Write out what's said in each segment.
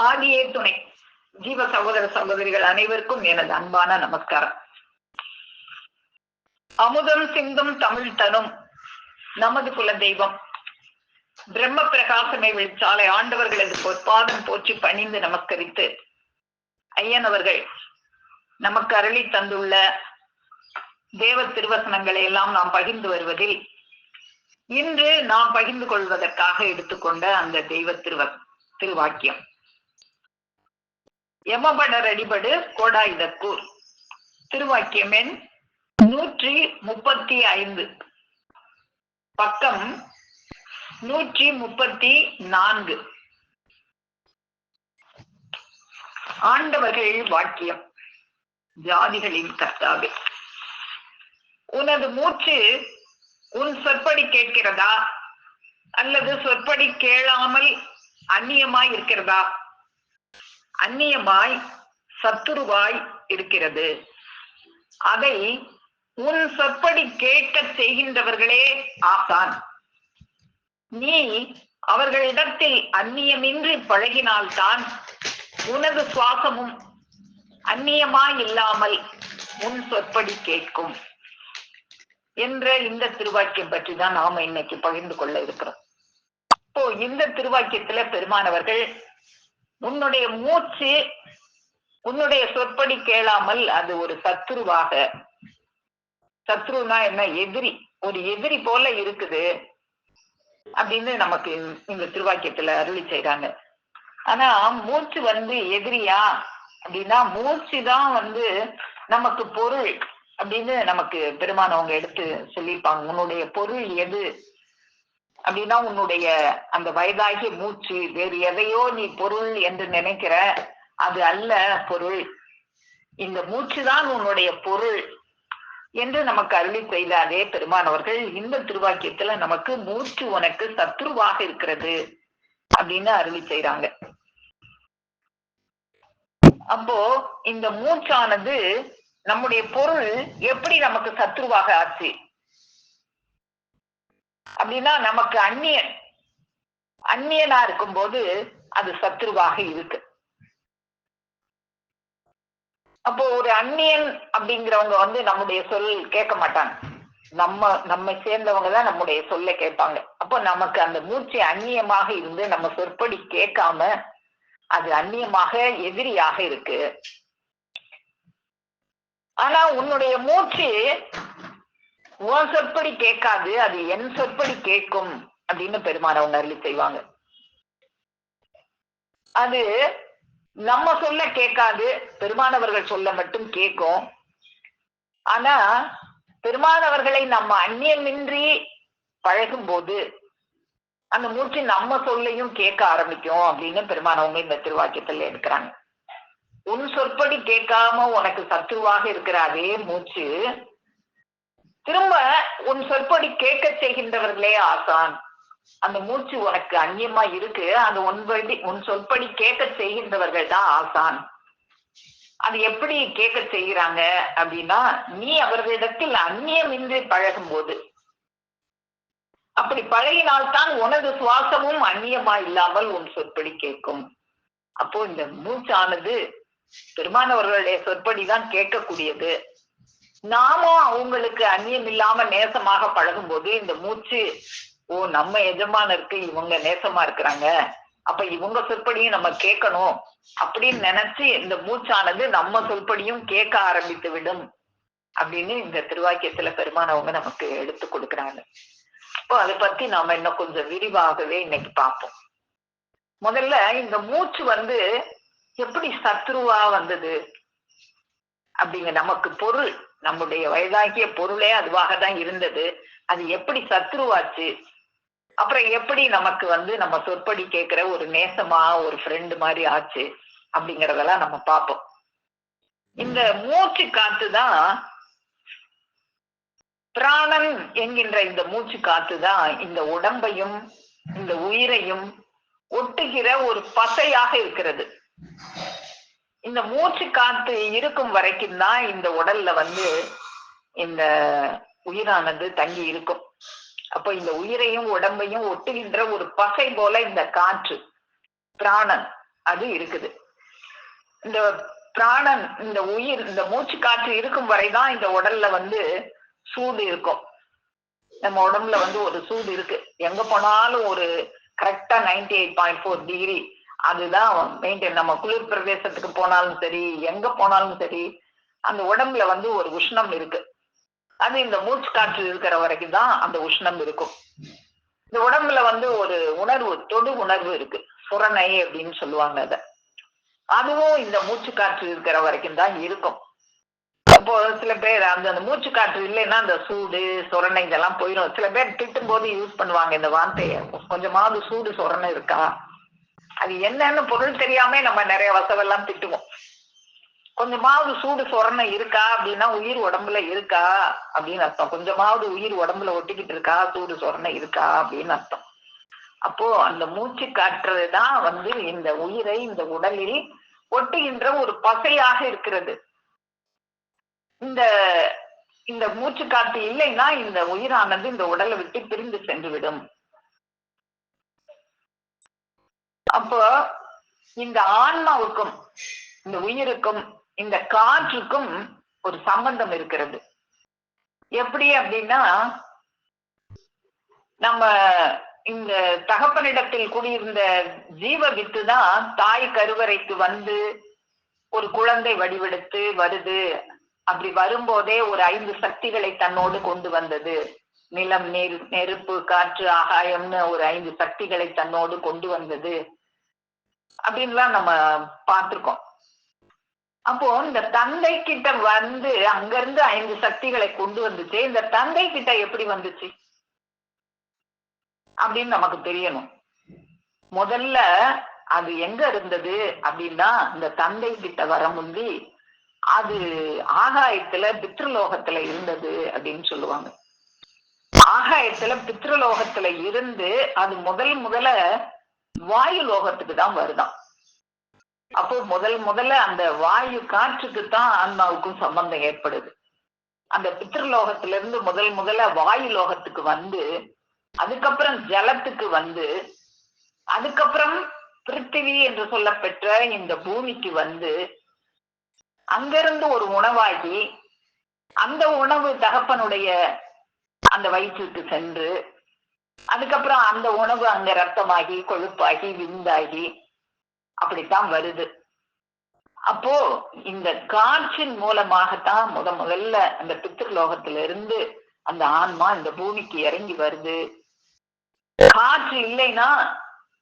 ஆதியே துணை. ஜீவ சகோதர சகோதரிகள் அனைவருக்கும் எனது அன்பான நமஸ்காரம். அமுதம் சிந்தும் தமிழ் தனும் நமது குல தெய்வம் பிரம்ம பிரகாசமை வெளிச்சாலை ஆண்டவர்களது பொற்பாதம் போற்றி பணிந்து நமஸ்கரித்து ஐயன் அவர்கள் நமக்கு அருளி தந்துள்ள தேவ திருவசனங்களை எல்லாம் நாம் பகிர்ந்து வருவதில் இன்று நாம் பகிர்ந்து கொள்வதற்காக எடுத்துக்கொண்ட அந்த தெய்வ திருவாக்கியம் எமபடர் அடிபடு கோடாயுதக்கூர். திருவாக்கியம் எண் 135, பக்கம் 134. ஆண்டவர்கள் வாக்கியம். ஜாதிகளின் கர்த்தாவே, உனது மூச்சு உன் சொற்படி கேட்கிறதா அல்லது சொற்படி கேளாமல் அந்நியமாய் இருக்கிறதா? அந்நியமாய் சத்துருவாய் இருக்கிறது. அதை உன் சொற்படி கேட்க செய்கின்றவர்களே ஆசான். நீ அவர்களிடத்தில் அந்நியமின்றி பழகினால்தான் உனது சுவாசமும் அந்நியமாய் இல்லாமல் உன் சொற்படி கேட்கும் என்ற இந்த திருவாக்கியம் பற்றி தான் நாம இன்னைக்கு பகிர்ந்து கொள்ள இருக்கிறோம். இப்போ இந்த திருவாக்கியத்துல பெருமானவர்கள் உன்னுடைய மூச்சு உன்னுடைய சொற்படி கேளாமல் அது ஒரு சத்ருவாக, சத்ருனா என்ன, எதிரி, ஒரு எதிரி போல இருக்குது அப்படின்னு நமக்கு இந்த திருவாக்கியத்துல அருளி செய்றாங்க. ஆனா மூச்சு எதிரியா அப்படின்னா, மூச்சு தான் நமக்கு பொருள் அப்படின்னு நமக்கு பெருமானவங்க எடுத்து சொல்லியிருப்பாங்க. உன்னுடைய பொருள் எது அப்படின்னா, உன்னுடைய அந்த வயதாகிய மூச்சு. வேறு எதையோ நீ பொருள் என்று நினைக்கிற, அது அல்ல பொருள். இந்த மூச்சுதான் உன்னுடைய பொருள் என்று நமக்கு அருளி செய்த அதே பெருமானவர்கள் இந்த திருவாக்கியத்துல நமக்கு மூச்சு உனக்கு சத்ருவாக இருக்கிறது அப்படின்னு அருளி செய்றாங்க. அப்போ இந்த மூச்சானது நம்முடைய பொருள் எப்படி நமக்கு சத்ருவாக ஆச்சு அப்படின்னா, நமக்கு அந்நியனா இருக்கும்போது அது சத்ருவாக இருக்கு. அப்போ ஒரு அந்நியன் அப்படிங்கிறவங்க நம்முடைய சொல் கேட்க மாட்டாங்க. நம்மை சேர்ந்தவங்க தான் நம்முடைய சொல்ல கேட்பாங்க. அப்போ நமக்கு அந்த மூச்சு அந்நியமாக இருந்து நம்ம சொற்படி கேட்காம அது அந்நியமாக எதிரியாக இருக்கு. ஆனா உன்னுடைய மூச்சு உன் சொற்படி கேட்காது, அது என் சொற்படி கேட்கும் அப்படின்னு பெருமானவங்க அருளி செய்வாங்க. அது நம்ம சொல்ல கேட்காது, பெருமானவர்கள் சொல்ல மட்டும் கேட்கும். ஆனா பெருமானவர்களை நம்ம அந்நியமின்றி பழகும் போது அந்த மூச்சு நம்ம சொல்லையும் கேட்க ஆரம்பிக்கும் அப்படின்னு பெருமானவங்க இந்த திருவாக்கியத்துல எடுக்கிறாங்க. உன் சொற்படி கேட்காம உனக்கு சத்துருவாக இருக்கிற அதே மூச்சு திரும்ப உன் சொற்படி கேட்க செய்கின்றவர்களே ஆசான். அந்த மூச்சு உனக்கு அந்நியமா இருக்கு, அது உன் சொற்படி கேட்க செய்கின்றவர்கள் தான் ஆசான். அது எப்படி கேட்க செய்கிறாங்க அப்படின்னா, நீ அவர்களிடத்தில் அந்நியமின்றி பழகும் போது, அப்படி பழகினால்தான் உனது சுவாசமும் அந்நியமா இல்லாமல் உன் சொற்படி கேட்கும். அப்போ இந்த மூச்சானது பெருமானவர்களுடைய சொற்படிதான் கேட்கக்கூடியது. நாமும் அவங்களுக்கு அந்நியம் இல்லாம நேசமாக பழகும் போது இந்த மூச்சு, ஓ நம்ம எஜமானருக்கு இவங்க நேசமா இருக்கிறாங்க, அப்ப இவங்க சொற்படியும் நம்ம கேட்கணும் அப்படின்னு நினைச்சு இந்த மூச்சானது நம்ம சொற்படியும் கேட்க ஆரம்பித்து விடும் அப்படின்னு இந்த திருவாக்கியத்துல பெருமானவங்க நமக்கு எடுத்து கொடுக்குறாங்க. இப்போ அதை பத்தி நாம இன்னும் கொஞ்சம் விரிவாகவே இன்னைக்கு பார்ப்போம். முதல்ல இந்த மூச்சு எப்படி சத்ருவா வந்தது அப்படிங்க, நமக்கு பொருள், நம்முடைய வயதாகிய பொருளே அதுவாக தான் இருந்தது. அது எப்படி சத்ருவாச்சு, அப்புறம் எப்படி நமக்கு நம்ம சொற்படி கேட்கிற ஒரு நேசமா ஒரு ஃப்ரெண்டு மாதிரி ஆச்சு அப்படிங்கறதெல்லாம் நம்ம பார்ப்போம். இந்த மூச்சு காத்துதான், பிராணன் என்கின்ற இந்த மூச்சு காத்துதான் இந்த உடம்பையும் இந்த உயிரையும் ஒட்டுகிற ஒரு பசையாக இருக்கிறது. இந்த மூச்சு காத்து இருக்கும் வரைக்கும் தான் இந்த உடல்ல இந்த உயிரானது தங்கி இருக்கும். அப்போ இந்த உயிரையும் உடம்பையும் ஒட்டுகின்ற ஒரு பசை போல இந்த காற்று பிராணன் அது இருக்குது. இந்த பிராணன், இந்த உயிர், இந்த மூச்சு காற்று இருக்கும் வரைதான் இந்த உடல்ல சூடு இருக்கும். நம்ம உடம்புல ஒரு சூடு இருக்கு. எங்க போனாலும் ஒரு கரெக்டா 98.4 டிகிரி அதுதான் மெயின்டைன். நம்ம குளிர் பிரதேசத்துக்கு போனாலும் சரி, எங்க போனாலும் சரி, அந்த உடம்புல ஒரு உஷ்ணம் இருக்கு. அது இந்த மூச்சு காற்று இருக்கிற வரைக்கும் தான் அந்த உஷ்ணம் இருக்கும். இந்த உடம்புல ஒரு உணர்வு, தொடு உணர்வு இருக்கு, சுரணை அப்படின்னு சொல்லுவாங்க அத. அதுவும் இந்த மூச்சு காற்று இருக்கிற வரைக்கும் தான் இருக்கும். அப்போ சில பேர் அந்த மூச்சு காற்று இல்லைன்னா அந்த சூடு சொரணை இதெல்லாம் போயிடும். சில பேர் திட்டும் போது யூஸ் பண்ணுவாங்க இந்த வார்த்தைய, கொஞ்சமாவது சூடு சொரணை இருக்கா. அது என்னன்னு பொருள் தெரியாம நம்ம நிறைய வசவெல்லாம் திட்டுவோம். கொஞ்சமாவது சூடு சொரணை இருக்கா அப்படின்னா உயிர் உடம்புல இருக்கா அப்படின்னு அர்த்தம். கொஞ்சமாவது உயிர் உடம்புல ஒட்டிக்கிட்டு இருக்கா, சூடு சொரணை இருக்கா அப்படின்னு அர்த்தம். அப்போ அந்த மூச்சு காற்றுதான் இந்த உயிரை இந்த உடலில் ஒட்டுகின்ற ஒரு பசையாக இருக்கிறது. இந்த இந்த மூச்சு காற்று இல்லைன்னா இந்த உயிரானது இந்த உடலை விட்டு பிரிந்து சென்று விடும். அப்போ இந்த ஆன்மாவுக்கும் இந்த உயிருக்கும் இந்த காற்றுக்கும் ஒரு சம்பந்தம் இருக்கிறது. எப்படி அப்படின்னா, நம்ம இந்த தகப்பனிடத்தில் குடியிருந்த ஜீவ வித்து தான் தாய் கருவறைக்கு ஒரு குழந்தை வடிவெடுத்து வருது. அப்படி வரும்போதே ஒரு 5 சக்திகளை தன்னோடு கொண்டு வந்தது. நிலம், நீர், நெருப்பு, காற்று, ஆகாயம்னு ஒரு 5 சக்திகளை தன்னோடு கொண்டு வந்தது அப்படின்லாம் நம்ம பார்த்திருக்கோம். அப்போ இந்த தந்தை கிட்ட அங்கிருந்து 5 சக்திகளை கொண்டு வந்துச்சு. இந்த தந்தை கிட்ட எப்படி வந்துச்சு அப்படின்னு நமக்கு தெரியணும். முதல்ல அது எங்க இருந்தது அப்படின்னா, இந்த தந்தை கிட்ட வர முந்தி அது ஆகாயத்துல பித்ருலோகத்துல இருந்தது அப்படின்னு சொல்லுவாங்க. ஆகாயத்துல பித்ருலோகத்துல இருந்து அது முதல்ல வாயு லோகத்துக்கு தான் வருதாம். அப்போ முதல்ல அந்த வாயு காற்றுக்கு தான் ஆன்மாவுக்கும் சம்பந்தம் ஏற்படுது. அந்த பித்ருலோகத்துல இருந்து முதல்ல வாயு லோகத்துக்கு அதுக்கப்புறம் ஜலத்துக்கு அதுக்கப்புறம் பிருத்திவி என்று சொல்லப்பெற்ற இந்த பூமிக்கு அங்கிருந்து ஒரு உணவாகி அந்த உணவு தகப்பனுடைய அந்த வயிற்றுக்கு சென்று அதுக்கப்புறம் அந்த உணவு அங்க ரத்தமாகி கொழுப்பாகி விந்தாகி அப்படித்தான் வருது. அப்போ இந்த காற்றின் மூலமாகத்தான் முதல்ல அந்த பித்ருலோகத்திலிருந்து அந்த ஆன்மா இந்த பூமிக்கு இறங்கி வருது. காற்று இல்லைன்னா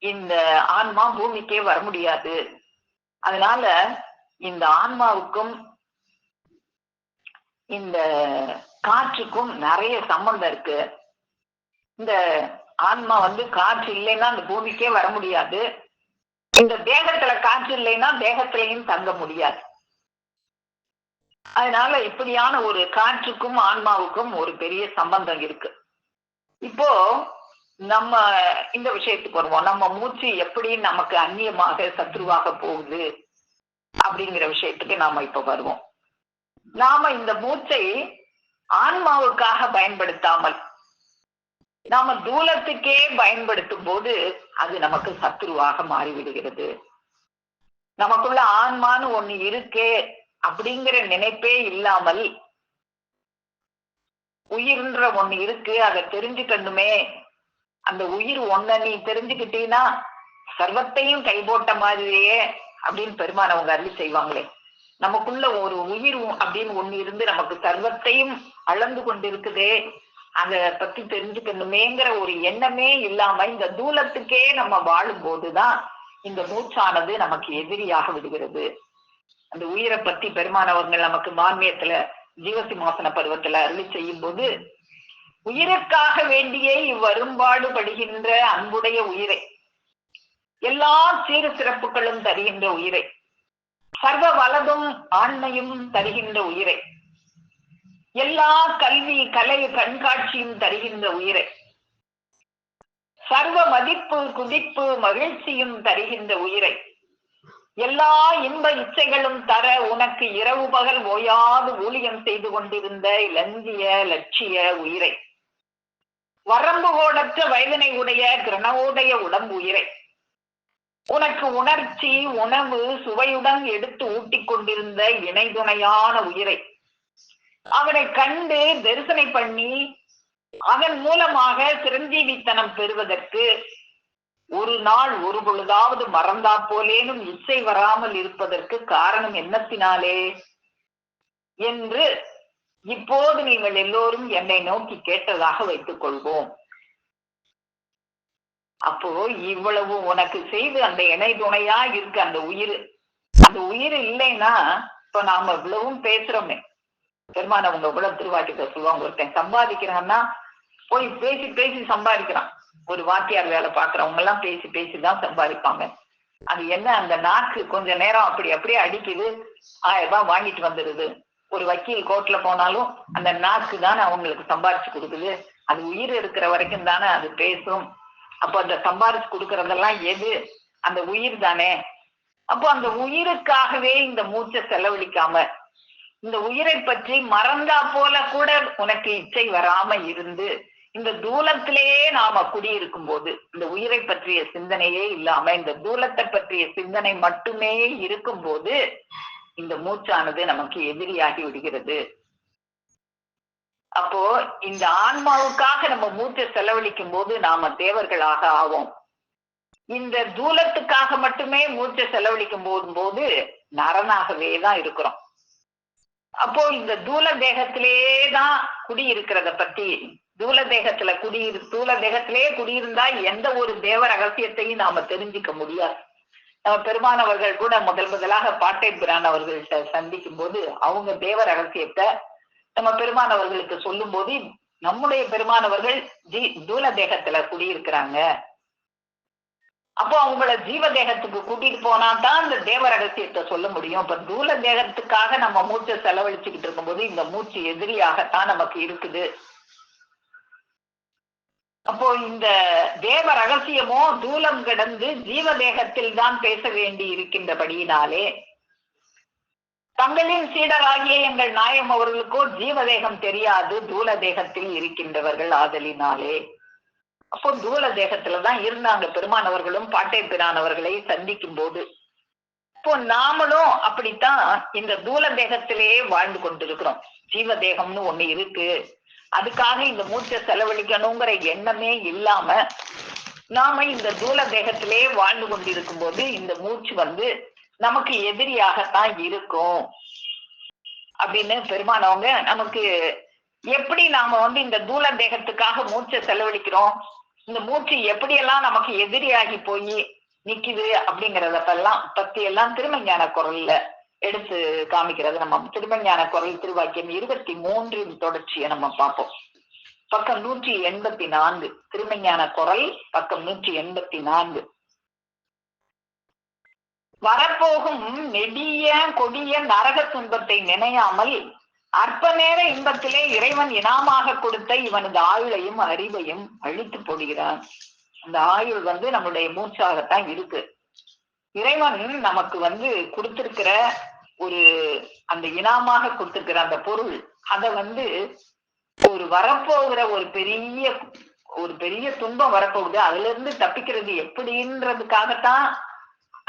இந்த ஆன்மா பூமிக்கே வர முடியாது. அதனால இந்த ஆன்மாவுக்கும் இந்த காற்றுக்கும் நிறைய சம்பந்தம் இருக்கு. இந்த ஆன்மா காற்று இல்லைன்னா அந்த பூமிக்கே வர முடியாது. இந்த தேகத்துல காற்று இல்லைன்னா தேகத்திலையும் தங்க முடியாது. அதனால இப்படியான ஒரு காற்றுக்கும் ஆன்மாவுக்கும் ஒரு பெரிய சம்பந்தம் இருக்கு. இப்போ நம்ம இந்த விஷயத்துக்கு வருவோம். நம்ம மூச்சு எப்படி நமக்கு அந்நியமாக சத்ருவாக போகுது அப்படிங்கிற விஷயத்துக்கு நாம இப்ப வருவோம். நாம இந்த மூச்சை ஆன்மாவுக்காக பயன்படுத்தாமல் நாம தூலத்துக்கே பயன்படுத்தும் போது அது நமக்கு சத்ருவாக மாறிவிடுகிறது. நமக்குள்ள ஆன்மான்னு ஒண்ணு இருக்கே அப்படிங்கிற நினைப்பே இல்லாமல் உயிர்ன்ற ஒண்ணு இருக்கு, அதை தெரிஞ்சுக்கணுமே, அந்த உயிர் ஒன்ன நீ தெரிஞ்சுக்கிட்டீன்னா சர்வத்தையும் கை போட்ட மாதிரியே அப்படின்னு பெருமானவங்க அருளி செய்வாங்களே. நமக்குள்ள ஒரு உயிர் அப்படின்னு ஒண்ணு இருந்து நமக்கு சர்வத்தையும் அளந்து கொண்டிருக்குதே, அதை பத்தி தெரிஞ்சுக்கணுமேங்கிற ஒரு எண்ணமே இல்லாம இந்த தூலத்துக்கே நம்ம வாழும் போதுதான் இந்த மூச்சானது நமக்கு எதிரியாக விடுகிறது. அந்த உயிரை பத்தி பெருமானவர்கள் நமக்கு மான்மியத்துல ஜீவசிம்மாசன பருவத்துல அருளி செய்யும் போது, உயிருக்காக வேண்டியே இவ்வரும்பாடு படுகின்ற அன்புடைய உயிரை, எல்லா சீர சிறப்புகளும் தருகின்ற உயிரை, சர்வ வலதும் ஆண்மையும் தருகின்ற உயிரை, எல்லா கல்வி கலை கண்காட்சியும் தருகின்ற உயிரை, சர்வ மதிப்பு குதிப்பு மகிழ்ச்சியும் தருகின்ற உயிரை, எல்லா இன்ப இச்சைகளும் தர உனக்கு இரவு பகல் ஓயாது ஊழியம் செய்து கொண்டிருந்த இளஞ்சிய லட்சிய உயிரை, வரம்பு கோடற்ற வயதினை உடைய கிரணவோடைய உடம்பு உயிரை, உனக்கு உணர்ச்சி, உணவு, சுவையுடன் எடுத்து ஊட்டிக் கொண்டிருந்த இணை துணையான உயிரை அவனை கண்டு தரிசனை பண்ணி அதன் மூலமாக சிரஞ்சீவித்தனம் பெறுவதற்கு ஒரு நாள் ஒரு பொழுதாவது மறந்தா போலேனும் இச்சை வராமல் இருப்பதற்கு காரணம் என்னத்தினாலே என்று இப்போது நீங்கள் எல்லோரும் என்னை நோக்கி கேட்டதாக வைத்துக் கொள்வோம். அப்போ இவ்வளவு உனக்கு செய்து அந்த இணை துணையா இருக்கு அந்த உயிர் இல்லைன்னா இப்ப நாம இவ்வளவும் பேசுறோமே. பெருமான அவங்க இவ்வளவு திருவாக்கிட்ட சொல்லுவாங்க, ஒருத்தன் சம்பாதிக்கிறான்னா போய் பேசி பேசி சம்பாதிக்கிறான். ஒரு வாத்தியார் வேலை பாக்குறவங்க எல்லாம் பேசி பேசிதான் சம்பாதிப்பாங்க. அது என்ன, அந்த நாக்கு கொஞ்ச நேரம் அப்படி அப்படியே அடிக்குது, 1000 ரூபாய் வாங்கிட்டு வந்துடுது. ஒரு வக்கீல் கோர்ட்ல போனாலும் அந்த நாக்கு தானே அவங்களுக்கு சம்பாதிச்சு கொடுக்குது. அது உயிர் இருக்கிற வரைக்கும் தானே அது பேசும். அப்போ அந்த சம்பாதிச்சு கொடுக்கறதெல்லாம் எது? அந்த உயிர் தானே. அப்போ அந்த உயிருக்காகவே இந்த மூச்சை செலவழிக்காம, இந்த உயிரை பற்றி மறந்தா போல கூட உனக்கு இச்சை வராம இருந்து, இந்த தூலத்திலேயே நாம குடியிருக்கும் போது இந்த உயிரை பற்றிய சிந்தனையே இல்லாம இந்த தூலத்தை பற்றிய சிந்தனை மட்டுமே இருக்கும் போது இந்த மூச்சானது நமக்கு எதிரியாகி விடுகிறது. அப்போ இந்த ஆன்மாவுக்காக நம்ம மூச்சை செலவழிக்கும் போது நாம தேவர்களாக ஆவோம். இந்த தூலத்துக்காக மட்டுமே மூச்சை செலவழிக்கும் போது நரனாகவே தான் இருக்கிறோம். அப்போ இந்த தூல தேகத்திலேதான் குடியிருக்கிறத பத்தி, தூல தேகத்திலேயே குடியிருந்தா எந்த ஒரு தேவ ரகசியத்தையும் நாம தெரிஞ்சுக்க முடியாது. நம்ம பெருமானவர்கள் கூட முதலாக பாட்டை பிரான் அவர்கள்ட்ட சந்திக்கும் போது அவங்க தேவ ரகசியத்தை நம்ம பெருமானவர்களுக்கு சொல்லும் போது, நம்முடைய பெருமானவர்கள் தூல தேகத்துல குடியிருக்கிறாங்க. அப்போ அவங்கள ஜீவ தேகத்துக்கு கூட்டிட்டு போனா தான் இந்த தேவ ரகசியத்தை சொல்ல முடியும். இப்ப தூல தேகத்துக்காக நம்ம மூச்சை செலவழிச்சுக்கிட்டு இருக்கும்போது இந்த மூச்சு எதிரியாகத்தான் நமக்கு இருக்குது. அப்போ இந்த தேவ ரகசியமோ தூலம் கிடந்து ஜீவ தேகத்தில் தான் பேச வேண்டி இருக்கின்றபடியினாலே தங்களின் சீடராகிய எங்கள் நாயம் அவர்களுக்கோ ஜீவதேகம் தெரியாது, தூல தேகத்தில் இருக்கின்றவர்கள் ஆதலினாலே. அப்போ தூல தேகத்துலதான் இருந்தாங்க பெருமானவர்களும் பாட்டை பிரானவர்களை சந்திக்கும் போது. இப்போ நாமளும் அப்படித்தான் இந்த தூல தேகத்திலேயே வாழ்ந்து கொண்டிருக்கிறோம். ஜீவதேகம்னு ஒண்ணு இருக்கு, அதுக்காக இந்த மூச்சை செலவழிக்கணுங்கிற எண்ணமே இல்லாம நாம இந்த தூல தேகத்திலேயே வாழ்ந்து கொண்டிருக்கும் போது இந்த மூச்சு நமக்கு எதிரியாகத்தான் இருக்கும் அப்படின்னு பெருமானவங்க நமக்கு எப்படி நாம இந்த தூல தேகத்துக்காக மூச்சை செலவழிக்கிறோம், இந்த மூச்சு எப்படியெல்லாம் நமக்கு எதிரியாகி போய் நிக்குது அப்படிங்கறத பத்தி எல்லாம் திருமஞான குரல்ல எடுத்து காமிக்கிறது. நம்ம திருமஞான குரல் திருவாக்கியம் 23 தொடர்ச்சியை நம்ம பார்ப்போம். பக்கம் 184, திருமஞான குரல் பக்கம் 184. வரப்போகும் நெடிய கொடிய நரக துன்பத்தை நினையாமல் அற்ப நேர இன்பத்திலே இறைவன் இனாமாக கொடுத்த இவனது ஆயுளையும் அறிவையும் அழித்து போடுகிறான். அந்த ஆயுள் நம்முடைய மூச்சாகத்தான் இருக்கு. இறைவன் நமக்கு கொடுத்திருக்கிற அந்த இனாமாக கொடுத்திருக்கிற அந்த பொருள், அத ஒரு வரப்போகிற ஒரு பெரிய துன்பம் வரப்போகுது, அதுல இருந்து தப்பிக்கிறது எப்படின்றதுக்காகத்தான்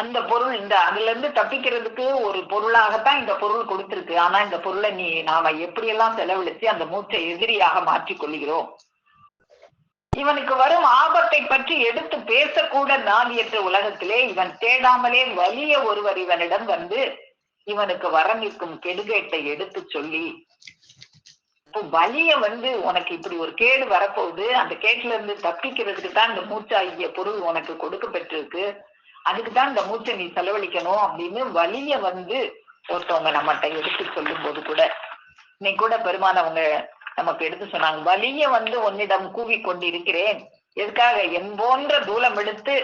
அந்த பொருள் அதுல இருந்து தப்பிக்கிறதுக்கு ஒரு பொருளாகத்தான் இந்த பொருள் கொடுத்திருக்கு. ஆனா இந்த பொருளை நாம எப்படியெல்லாம் செலவழிச்சு அந்த மூச்சை எதிரியாக மாற்றிக் கொள்கிறோம். இவனுக்கு வரும் ஆபத்தை பற்றி எடுத்து பேசக்கூட நாதியற்ற உலகத்திலே இவன் தேடாமலே வலிய ஒருவர் இவனிடம் இவனுக்கு வர நிற்கும் கெடுகேட்டை எடுத்து சொல்லி, இப்போ வலிய உனக்கு இப்படி ஒரு கேடு வரப்போகுது, அந்த கேட்டுல இருந்து தப்பிக்கிறதுக்கு தான் இந்த மூச்சாகிய பொருள் உனக்கு கொடுக்க பெற்றிருக்கு, அதுக்குதான் இந்த மூச்சை நீ செலவழிக்கணும் அப்படின்னு வலிய ஒருத்தவங்க நம்மகிட்ட எடுத்து சொல்லும் போது கூட, இன்னைக்கு கூட பெருமானவங்க நமக்கு எடுத்து சொன்னாங்க, வலிய உன்னிடம் கூவி கொண்டிருக்கிறேன், எதுக்காக? என் போன்ற தூலம் எடுத்து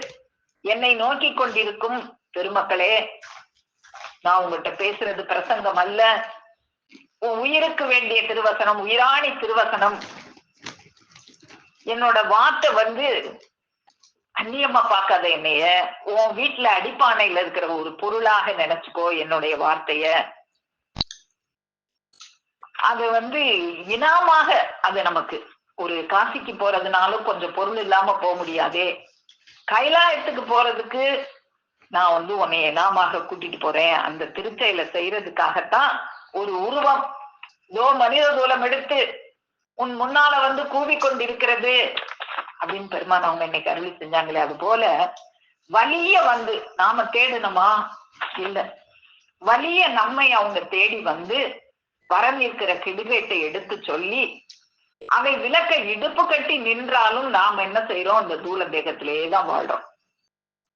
என்னை நோக்கி கொண்டிருக்கும் பெருமக்களே, நான் உங்கள்கிட்ட பேசுறது பிரசங்கம் அல்ல, உன் உயிருக்கு வேண்டிய திருவசனம், உயிராணி திருவசனம். என்னோட வார்த்தை அந்நியமா பார்க்காத என்னைய, உன் வீட்டுல அடிப்பானையில இருக்கிற ஒரு பொருளாக நினைச்சுக்கோ என்னுடைய வார்த்தைய. அது இனாமாக, அது நமக்கு ஒரு காசிக்கு போறதுனாலும் கொஞ்சம் பொருள் இல்லாம போக முடியாதே, கைலாயத்துக்கு போறதுக்கு நான் உன்னை நாமாக கூட்டிட்டு போறேன். அந்த திருச்செயலை செய்யறதுக்காகத்தான் ஒரு உருவம் மனித தூலம் எடுத்து உன் முன்னால கூவிக்கொண்டிருக்கிறது அப்படின்னு பெருமான் அவங்க இன்னைக்கு அருளி செஞ்சாங்களே. அது போல வலிய நாம தேடணுமா? இல்ல, வலிய நம்மை அவங்க தேடி வரம் இருக்கிற கிடுகேட்டை எடுத்து சொல்லி அவை விளக்க இடுப்பு கட்டி நின்றாலும் நாம் என்ன செய்யறோம்? அந்த தூல தேகத்திலேயேதான் வாழ்றோம்.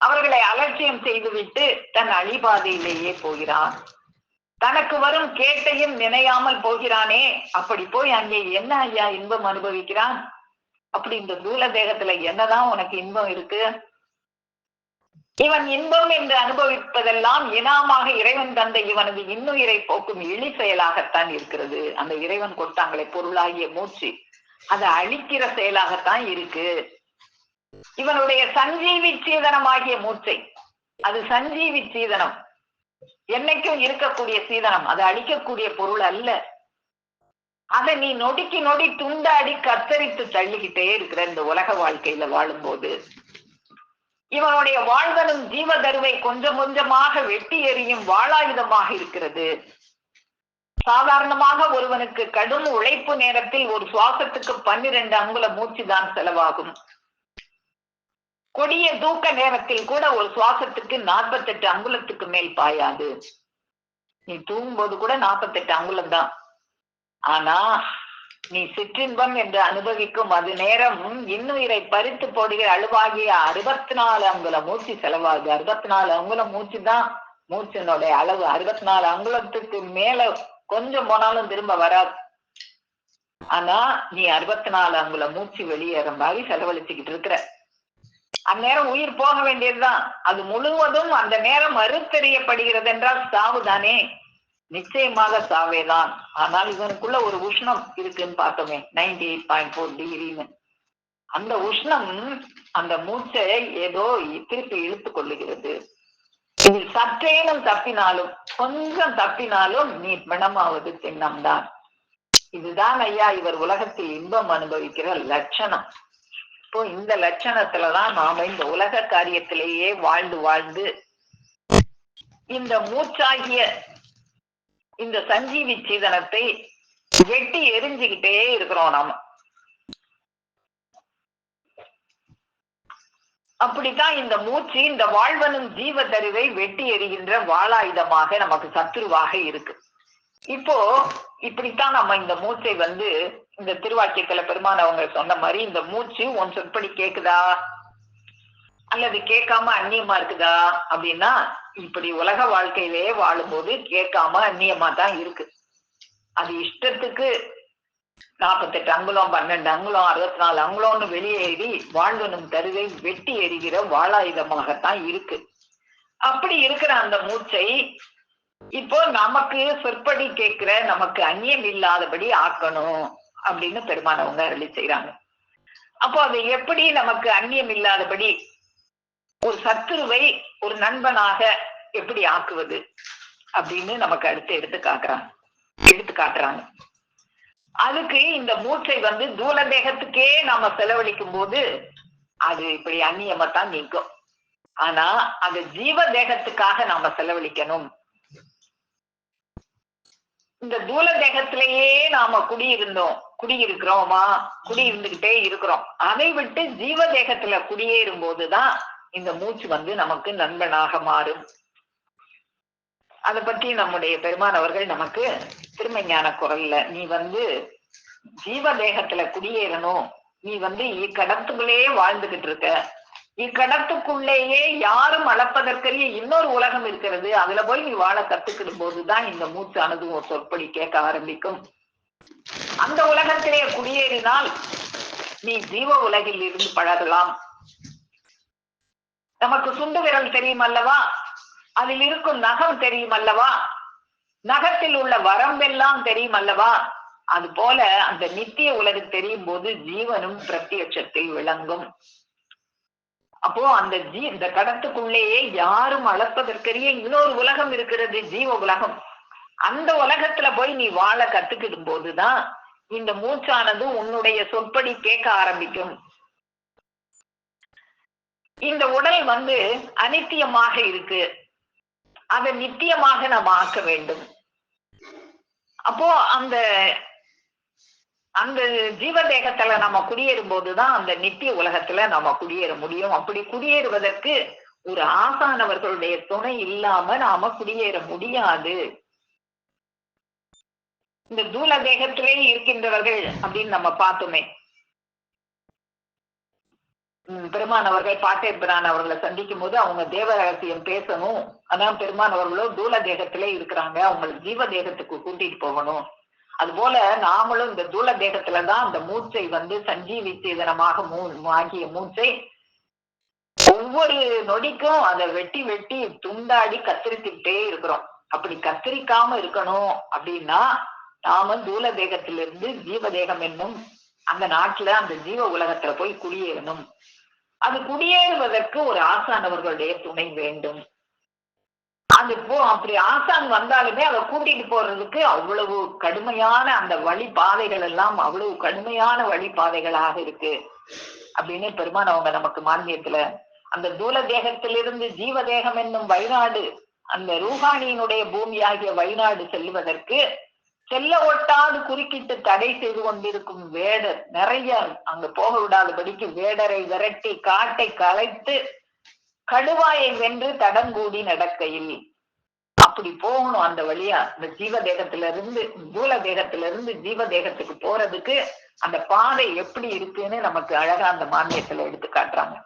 அவர்களை அலட்சியம் செய்துவிட்டு தன் அழிபாதையிலேயே போகிறான். தனக்கு வரும் கேட்டையும் நினையாமல் போகிறானே. அப்படி போய் அங்கே என்ன ஐயா இன்பம் அனுபவிக்கிறான்? அப்படி இந்த தூல தேகத்துல என்னதான் உனக்கு இன்பம் இருக்கு? இவன் இன்பம் என்று அனுபவிப்பதெல்லாம் இனாமாக இறைவன் தந்த இவனது இன்னுயிரை போக்கும் இழி செயலாகத்தான் இருக்கிறது. அந்த இறைவன் கொடுத்தாங்களே பொருளாகிய மூச்சு, அதை அழிக்கிற செயலாகத்தான் இருக்கு. இவனுடைய சஞ்சீவி சீதனமாகிய மூச்சை, அது சஞ்சீவி சீதனம், என்னைக்கும் இருக்கக்கூடிய சீதனம், அதை அழிக்கக்கூடிய பொருள் அல்ல. அதை நீ நொடிக்கு நொடி துண்டாடி கத்தரித்து தள்ளிக்கிட்டே இருக்கிற இந்த உலக வாழ்க்கையில வாழும்போது இவனுடைய வாழ்வனும் ஜீவ தருவை கொஞ்சம் கொஞ்சமாக வெட்டி எறியும் வாளாயுதமாக இருக்கிறது. சாதாரணமாக ஒருவனுக்கு கடும் உழைப்பு நேரத்தில் ஒரு சுவாசத்துக்கு 12 அங்குல மூச்சு தான் செலவாகும். கொடிய தூக்க நேரத்தில் கூட ஒரு சுவாசத்துக்கு 48 அங்குலத்துக்கு மேல் பாயாது. நீ தூங்கும்போது கூட 48 அங்குலம் தான். ஆனா நீ சிற்றின்பம் என்று அனுபவிக்கும் அது நேரம் இன்னுயிரை பறித்து போடுகிற அழுவாகிய 64 அங்குல மூச்சு செலவாகுது. 64 அங்குலம் மூச்சு தான் மூச்சினுடைய அளவு. 64 அங்குலத்துக்கு மேல கொஞ்சம் போனாலும் திரும்ப வராது. ஆனா நீ 64 அங்குல மூச்சு வெளியேற மாதிரி செலவழிச்சுக்கிட்டு இருக்கிற. அந்நேரம் உயிர் போக வேண்டியதுதான். அது முழுவதும் அந்த நேரம் மறுத்தெறியப்படுகிறது என்றால் சாவுதானே? நிச்சயமாக சாவேதான். ஆனால் இவனுக்குள்ள ஒரு உஷ்ணம் இருக்குன்னு பார்த்தோமே, 98.4 டிகிரின்னு. அந்த உஷ்ணம் அந்த மூச்சை ஏதோ திருப்பி இழுத்து கொள்ளுகிறது. இதில் சற்றேனும் தப்பினாலும், கொஞ்சம் தப்பினாலும் நீ பிணமாவது திண்ணம்தான். இதுதான் ஐயா இவர் உலகத்தில் இன்பம் அனுபவிக்கிற லட்சணம். இப்போ இந்த லட்சணத்துலதான் நாம இந்த உலக காரியத்திலேயே வாழ்ந்து வாழ்ந்து இந்த மூச்சாகிய இந்த சஞ்சீவி சீதனத்தை வெட்டி எரிஞ்சுக்கிட்டே இருக்கிறோம் நாம. அப்படித்தான் இந்த மூச்சு இந்த வாழ்வனும் ஜீவ தருவை வெட்டி எறிகின்ற வாளாயுதமாக நமக்கு சத்துருவாக இருக்கு. இப்போ இப்படித்தான் நம்ம இந்த மூச்சை இந்த திருவாக்கியத்துல பெருமான் அவங்க சொன்ன மாதிரி இந்த மூச்சு உன் சொற்படி கேக்குதா அல்லது கேட்காம அந்நியமா இருக்குதா அப்படின்னா, இப்படி உலக வாழ்க்கையிலேயே வாழும்போது கேட்காம அந்நியமா தான் இருக்கு. அது இஷ்டத்துக்கு 48 அங்குலம் 12 அங்குலம் 64 அங்குலம்னு வெளியேறி வாழ்வனும் தருவை வெட்டி எறிகிற வாளாயுதமாகத்தான் இருக்கு. அப்படி இருக்கிற அந்த மூச்சை இப்போ நமக்கு சொற்படி கேட்கிற, நமக்கு அந்நியம் இல்லாதபடி ஆக்கணும் அப்படின்னு பெருமானவங்க அருளி செய்யறாங்க. அப்போ அதை எப்படி நமக்கு அந்நியம் இல்லாதபடி ஒரு சத்துருவை ஒரு நண்பனாக எப்படி ஆக்குவது அப்படின்னு நமக்கு அடுத்து எடுத்து காட்டுறாங்க. அதுக்கு இந்த மூச்சை தூல தேகத்துக்கே நாம செலவழிக்கும் போது அது இப்படி அந்நியமாத்தான் நீக்கும். ஆனா அது ஜீவ தேகத்துக்காக நாம செலவழிக்கணும். இந்த தூல தேகத்திலேயே நாம குடியிருக்கிறோமா, குடியிருந்துகிட்டே இருக்கிறோம். அதை விட்டு ஜீவ தேகத்துல குடியேறும் போதுதான் இந்த மூச்சு நமக்கு நண்பனாக மாறும். அதை பற்றி நம்முடைய பெருமான் அவர்கள் நமக்கு திருமஞான குரல்ல, நீ ஜீவ தேகத்துல குடியேறணும், நீ இக்கடத்துக்குள்ளேயே வாழ்ந்துகிட்டு இருக்க, இக்கடத்துக்குள்ளேயே யாரும் அளப்பதற்கரிய இன்னொரு உலகம் இருக்கிறது, அதுல போய் நீ வாழ கத்துக்கிடும் போதுதான் இந்த மூச்சானது ஒரு சொற்படி கேட்க ஆரம்பிக்கும். அந்த உலகத்திலே குடியேறினால் நீ ஜீவ உலகில் இருந்து பழகலாம். நமக்கு சுண்டு விரல் தெரியும் அல்லவா, அதில் இருக்கும் நகம் தெரியும் அல்லவா, நகத்தில் உள்ள வரம்பெல்லாம் தெரியும் அல்லவா, அது போல அந்த நித்திய உலகம் தெரியும் போது ஜீவனும் பிரத்யட்சத்தில் விளங்கும். அப்போ இந்த கடத்துக்குள்ளேயே யாரும் அளப்பதற்கரிய இன்னொரு உலகம் இருக்கிறது, ஜீவ உலகம். அந்த உலகத்துல போய் நீ வாழ கத்துக்கிடும் போதுதான் இந்த மூச்சானது உன்னுடைய சொற்படி கேட்க ஆரம்பிக்கும். இந்த உடல் அனித்தியமாக இருக்கு, அதை நித்தியமாக நாம் ஆக்க வேண்டும். அப்போ அந்த அந்த ஜீவ தேகத்துல நம்ம குடியேறும் போதுதான் அந்த நித்திய உலகத்துல நம்ம குடியேற முடியும். அப்படி குடியேறுவதற்கு ஒரு ஆசானவர்களுடைய துணை இல்லாம நாம குடியேற முடியாது. இந்த தூல தேகத்திலே இருக்கின்றவர்கள் அப்படின்னு நம்ம பார்த்தோமே. பெருமான் அவர்கள் பாட்டேபிரான் அவர்களை சந்திக்கும் போது அவங்க தேவ ரகசியம் பேசணும். அதான் பெருமான் அவர்களோ தூல தேகத்திலே இருக்கிறாங்க, அவங்களுக்கு ஜீவ தேகத்துக்கு கூட்டிட்டு போகணும். அது போல நாமளும் இந்த தூல தேகத்துலதான் அந்த மூச்சை சஞ்சீவி சேதனமாக ஆகிய மூச்சை ஒவ்வொரு நொடிக்கும் அதை வெட்டி வெட்டி துண்டாடி கத்திரிச்சுட்டே இருக்கிறோம். அப்படி கத்திரிக்காம இருக்கணும் அப்படின்னா நாம தூல தேகத்திலிருந்து ஜீவ தேகம் என்னும் அந்த நாட்டுல அந்த ஜீவ உலகத்துல போய் குடியேறணும். அது குடியேறுவதற்கு ஒரு ஆசானவர்களுடைய துணை வேண்டும். அது அப்படி ஆசான் வந்தாலுமே அதை கூட்டிட்டு போறதுக்கு அவ்வளவு கடுமையான அந்த வழிபாதைகள் எல்லாம் அவ்வளவு கடுமையான வழிபாதைகளாக இருக்கு அப்படின்னு பெருமான் அவங்க நமக்கு மானியத்துல அந்த தூல தேகத்திலிருந்து ஜீவ தேகம் என்னும் வழிநாடு, அந்த ரூஹானியினுடைய பூமியாகிய வழிநாடு செல்வதற்கு செல்ல ஒட்டாது குறுக்கிட்டு தடை செய்து கொண்டிருக்கும் வேடர் நிறைய அங்க போக விடாதபடிக்கு வேடரை விரட்டி காட்டை கலைத்து கடுவாயை வென்று தடங்கூடி நடக்கையில் அப்படி போகணும். அந்த வழியா இந்த ஜீவ தேகத்திலிருந்து தூல தேகத்திலிருந்து ஜீவ தேகத்துக்கு போறதுக்கு அந்த பாதை எப்படி இருக்குன்னு நமக்கு அழகா அந்த மானியத்துல எடுத்து காட்டுறாங்க.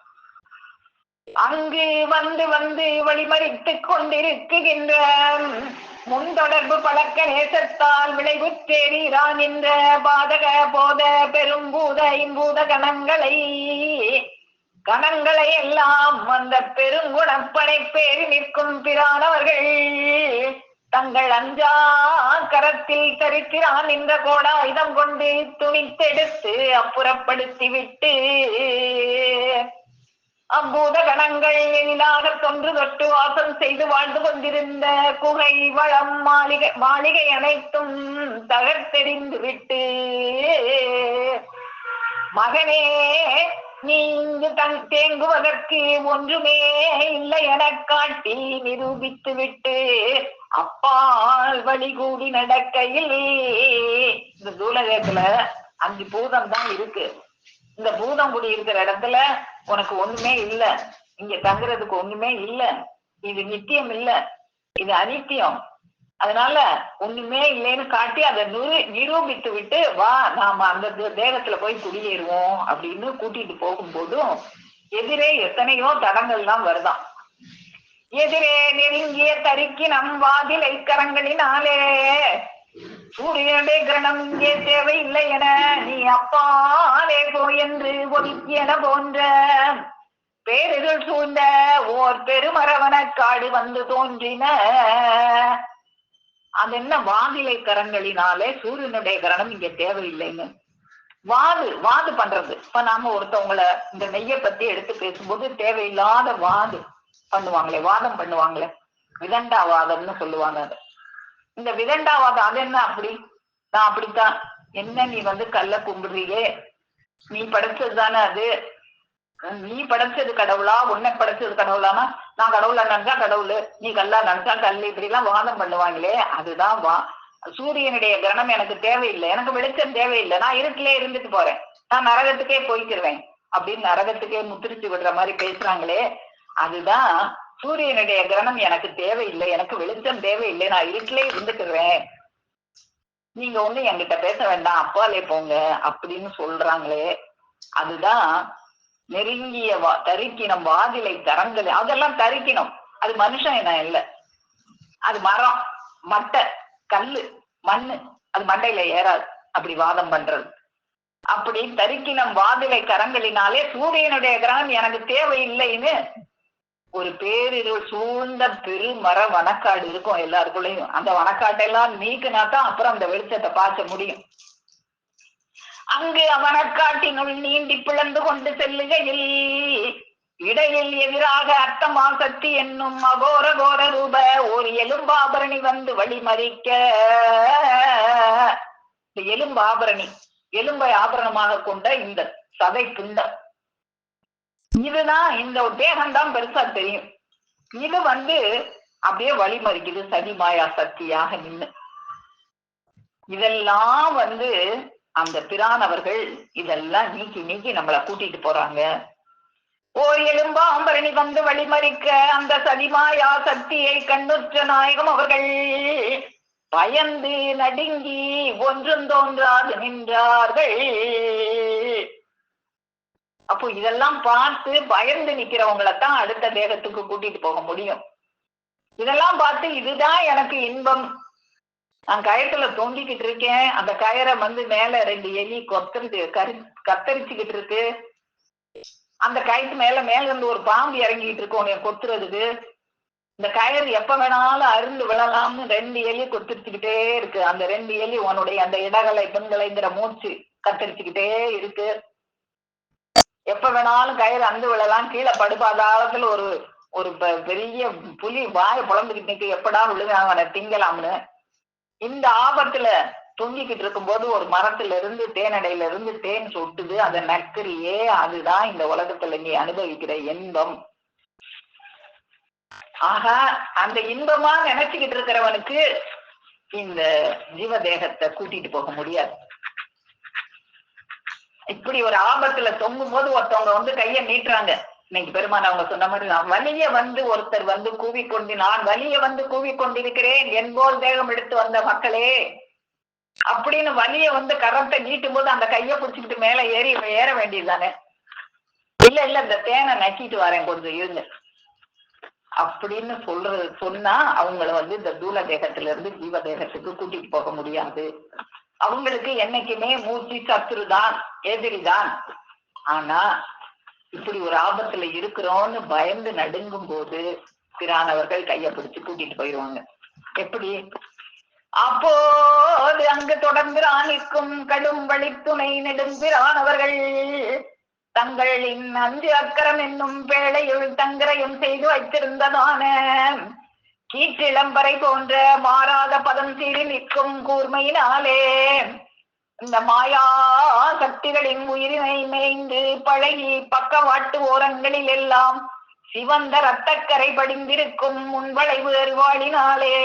அங்கு வந்து வழிமறித்துக் கொண்டிருக்குகின்ற முன்தொடர்பு பழக்க நேசத்தால் விளைவு தேறிறான் என்ற பாதக போத பெரும்பூத இம்பூத கணங்களை எல்லாம் அந்த பெருங்குணப்படை பேரி நிற்கும் பிரானவர்கள் தங்கள் அஞ்சா கரத்தில் தரிக்கிறான் என்ற கோடாயுதம் கொண்டு துணித்தெடுத்து அப்புறப்படுத்தி விட்டு அம்பூத கணங்கள் எளிதாக தொன்று தொட்டு வாசம் செய்து வாழ்ந்து கொண்டிருந்த குகை வளம் மாளிகை அனைத்தும் தகர்த்தெறிந்து விட்டு, மகனே நீ இங்கு தேங்குவதற்கு ஒன்றுமே இல்லை என காட்டி நிரூபித்து விட்டு அப்பால் வழி கூடி நடக்கையில் இந்த தூலகத்துல 5 பூதம் தான் இருக்கு. இந்த பூதம் குடி இருக்கிற இடத்துல உனக்கு ஒண்ணுமே இல்ல, இங்க தங்குறதுக்கு ஒண்ணுமே இல்ல, இது நித்தியம் இல்ல, இது அனித்தியம், அதனால ஒண்ணுமே இல்லைன்னு காட்டி அதை நிரூபித்து விட்டு வா நாம அந்த தேகத்துல போய் குடியேறுவோம் அப்படின்னு கூட்டிட்டு போகும்போதும் எதிரே எத்தனையோ தடங்கள்லாம் வருதான். எதிரே நெருங்கிய தரிக்கி நம் வாதிலை கரங்களினாலே சூரியனுடைய கிரணம் இங்கே தேவையில்லை என நீ அப்பாலே போ என்று ஒதுக்கியன போன்ற பேரிருள் சூழ்ந்த ஓர் பெருமரவனக்காடு தோன்றின. அது என்ன வாதிலை கரங்களினாலே சூரியனுடைய கிரணம் இங்க தேவையில்லைன்னு வாது பண்றது. இப்ப நாம ஒருத்தவங்களை இந்த நெய்ய பத்தி எடுத்து பேசும்போது தேவையில்லாத பண்ணுவாங்களே, வாதம் பண்ணுவாங்களே, விதண்டாவாதம்னு சொல்லுவாங்க. அது இந்த விதண்டாவாதம் அது என்ன அப்படி நான் அப்படித்தான் என்ன நீ கல்ல கும்பிடுறியே, நீ படைச்சது தானே அது, நீ படைச்சது கடவுளா உன்னை படைச்சது கடவுளானா நான் கடவுளா நினைச்சா கடவுள், நீ கல்லா நினைச்சா கல், இப்படி எல்லாம் வாதம் பண்ணுவாங்களே அதுதான் சூரியனுடைய கிரணம் எனக்கு தேவையில்லை, எனக்கு வெளிச்சம் தேவையில்லை, நான் இருட்டிலே இருந்துட்டு போறேன், நான் நரகத்துக்கே போய்க்கிருவேன் அப்படின்னு நரகத்துக்கே முத்திரிச்சு விடுற மாதிரி பேசுறாங்களே, அதுதான் சூரியனுடைய கிரணம் எனக்கு தேவையில்லை, எனக்கு வெளிச்சம் தேவையில்லை, நான் இருட்டிலே இருந்துக்குறேன், நீங்க ஒண்ணு என்கிட்ட பேச வேண்டாம் அப்பாலே போங்க அப்படின்னு சொல்றாங்களே, அதுதான் நெருங்கிய தரிக்கினம் வாதிலை தரங்கள். அதெல்லாம் தரிக்கணும், அது மனுஷன் என்ன இல்லை, அது மரம் மட்டை கல்லு மண்ணு, அது மண்டையில ஏறாது அப்படி வாதம் பண்றது. அப்படி தரிக்கினம் வாதிலை கரங்களினாலே சூரியனுடைய கிரகம் எனக்கு தேவையில்லைன்னு ஒரு பேரிருள் சூழ்ந்த பெருமர வனக்காடு இருக்கும் எல்லாருக்குள்ளயும். அந்த வனக்காட்டெல்லாம் நீக்கினாதான் அப்புறம் அந்த வெளிச்சத்தை பார்க்க முடியும். அங்கு வனக்காட்டினுள் நீண்டி பிளந்து கொண்டு செல்லுகையில் இடையில் எதிராக அர்த்தமாசக்தி என்னும் அகோர கோர ரூப ஒரு எலும்பாபரணி வழிமறிக்க, எலும்பு ஆபரணி, எலும்பை ஆபரணமாக கொண்ட இந்த சதை புண்டம், இதுதான் இந்த தேகம்தான் பெருசா தெரியும். இது அப்படியே வழிமறிக்குது சதி மாயா சக்தியாக நின்று. இதெல்லாம் அந்த பிரானவர்கள் இதெல்லாம் நீக்கி நீக்கி நம்மளை கூட்டிட்டு போறாங்க. ஓர் எலும்பாம்பரணி வழிமறிக்க அந்த சதிமாயா சக்தியை கண்ணுற்ற நாயகம் அவர்கள் பயந்து நடுங்கி ஒன்றும் தோன்றாது நின்றார்கள். அப்போ இதெல்லாம் பார்த்து பயந்து நிக்கிறவங்களைத்தான் அடுத்த தேகத்துக்கு கூட்டிட்டு போக முடியும். இதெல்லாம் பார்த்து இதுதான் எனக்கு இன்பம், நான் கயத்துல தொங்கிக்கிட்டு இருக்கேன், அந்த கயரை மேல 2 எலி கத்தரிச்சுக்கிட்டு இருக்கு, அந்த கயத்து மேல இருந்து ஒரு பாம்பு இறங்கிட்டு இருக்கு உன்னைய கொத்துறதுக்கு, இந்த கயறு எப்ப வேணாலும் அருந்து விழலாம்னு 2 எலி கொத்திரிச்சுக்கிட்டே இருக்கு. அந்த 2 எலி உன்னுடைய அந்த இடகலை பெண்களைங்கிற மூச்சு கத்தரிச்சுக்கிட்டே இருக்கு. எப்ப வேணாலும் கயிறு அந்து விழலாம், கீழே படுபாதாளத்துல ஒரு பெரிய புலி வாயை புலம்புக்கிட்டு நிக்க, எப்படா விழுங்க அவனை திங்கலாம்னு. இந்த ஆபத்துல தொங்கிக்கிட்டு இருக்கும் போது ஒரு மரத்துல இருந்து தேனடையில இருந்து தேன் சொட்டுது, அதை நக்கரியே. அதுதான் இந்த உலகத்துல நீ அனுபவிக்கிற இன்பம். ஆக அந்த இன்பமா நினைச்சுக்கிட்டு இருக்கிறவனுக்கு இந்த ஜீவதேகத்தை கூட்டிட்டு போக முடியாது. இப்படி ஒரு ஆபத்துல தொங்கும் போது ஒருத்தவங்க கைய நீட்டுறாங்க. இன்னைக்கு பெருமான் அவங்க சொன்ன மாதிரி, நான் வலிய ஒருத்தர் கூவிக்கொண்டு, நான் வலிய கூவிக்கொண்டிருக்கிறேன் என்போல் தேகம் எடுத்து வந்த மக்களே அப்படின்னு வலிய கரத்தை நீட்டும் போது அந்த கைய பிடிச்சுக்கிட்டு மேல ஏற வேண்டியதுதானே. இல்ல இந்த தேனை நக்கிட்டு வரேன் கொஞ்சம் இருங்க அப்படின்னு சொன்னா அவங்கள இந்த தூல தேகத்துல இருந்து ஜீவ தேகத்துக்கு கூட்டிட்டு போக முடியாது. அவங்களுக்கு என்னைக்குமே மூச்சு சத்துருதான், எதிரிதான். ஆனா இப்படி ஒரு ஆபத்துல இருக்கிறோம்னு பயந்து நடுங்கும் போது பிரானவர்கள் கைய பிடிச்சு கூட்டிட்டு போயிடுவாங்க. எப்படி? அப்போது அங்கு தொடர்ந்து ஆணிக்கும் கடும் வழி துணை நெடும்பிரானவர்கள் தங்களின் 5 அக்கரம் என்னும் பேழையுள் தங்கரையும் செய்து வைத்திருந்ததான கீற்றிளம்பறை போன்ற மாறாத பதம் சீறி நிற்கும் கூர்மையினாலே இந்த மாயா சக்திகளின் உயிரினை மேய்ந்து பழகி பக்கவாட்டு ஓரங்களில் எல்லாம் சிவந்த இரத்தக்கரை படிந்திருக்கும் முன்வளைவு அறிவாளினாலே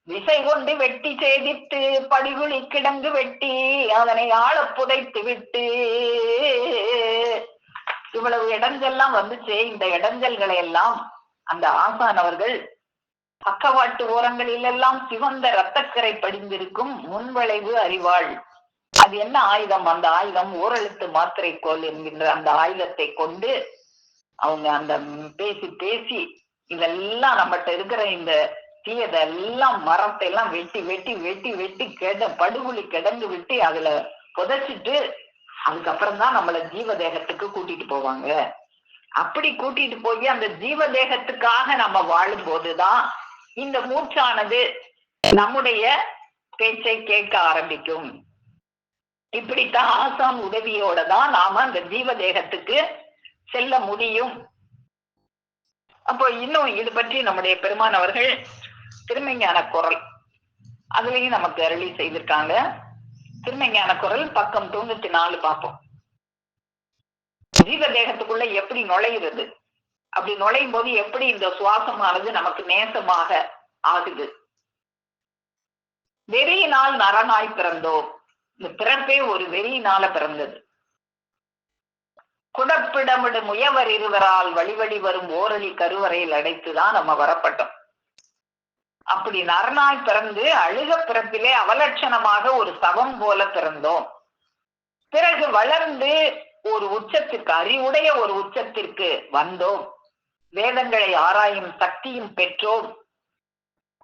விசை கொண்டு வெட்டி சேதித்து படிகுழி கிடங்கு வெட்டி அதனை ஆழ புதைத்து விட்டு இவ்வளவு இடைஞ்சல்லாம் வந்துச்சு. இந்த இடைஞ்சல்களை எல்லாம் அந்த ஆசானவர்கள் பக்கவாட்டு ஓரங்களில் எல்லாம் சிவந்த இரத்தக்கரை படிந்திருக்கும் முன்வளைவு அறிவாள். அது என்ன ஆயுதம்? அந்த ஆயுதம் ஓரெழுத்து மாத்திரை கோல் என்கின்ற அந்த ஆயுதத்தை கொண்டு அவங்க அந்த பேசி இதெல்லாம் நம்மகிட்ட இருக்கிற இந்த தீயதெல்லாம் மரத்தை எல்லாம் வெட்டி படுகுழி கிடங்கு வெட்டி அதுல புதைச்சிட்டு அதுக்கப்புறம் தான் நம்மள ஜீவ தேகத்துக்கு கூட்டிட்டு போவாங்க. அப்படி கூட்டிட்டு போய் அந்த ஜீவ தேகத்துக்காக நம்ம வாழும் போதுதான் இந்த மூச்சானது நம்முடைய பேச்சை கேட்க ஆரம்பிக்கும். இப்படித்தான் ஆசான் உதவியோட தான் நாம அந்த ஜீவ தேகத்துக்கு செல்ல முடியும். அப்போ இன்னும் இது பற்றி நம்முடைய பெருமான் அவர்கள் திருமஞான குரல் அதுலயும் நமக்கு அருளி செய்திருக்காங்க. திருமஞான குரல் பக்கம் 94 பார்ப்போம். ஜீவ தேகத்துக்குள்ள எப்படி நுழைகிறது, அப்படி நுழையும் போது எப்படி இந்த சுவாசமானது நமக்கு நேசமாக ஆகுது. வெறியினால் நரனாய் பிறந்தோம். இந்த பிறப்பே ஒரு வெறியினால பிறந்தது. குடப்பிடமிடு முயவர் இருவரால் வழிவழி வரும் ஓரளி கருவறையில் அடைத்துதான் நம்ம வரப்பட்டோம். அப்படி நரனாய் பிறந்து அழுக பிறப்பிலே அவலட்சணமாக ஒரு சவம் போல பிறந்தோம். பிறகு வளர்ந்து ஒரு உச்சத்திற்கு, அறிவுடைய ஒரு உச்சத்திற்கு வந்தோம். வேதங்களை ஆராயும் சக்தியும் பெற்றோம்.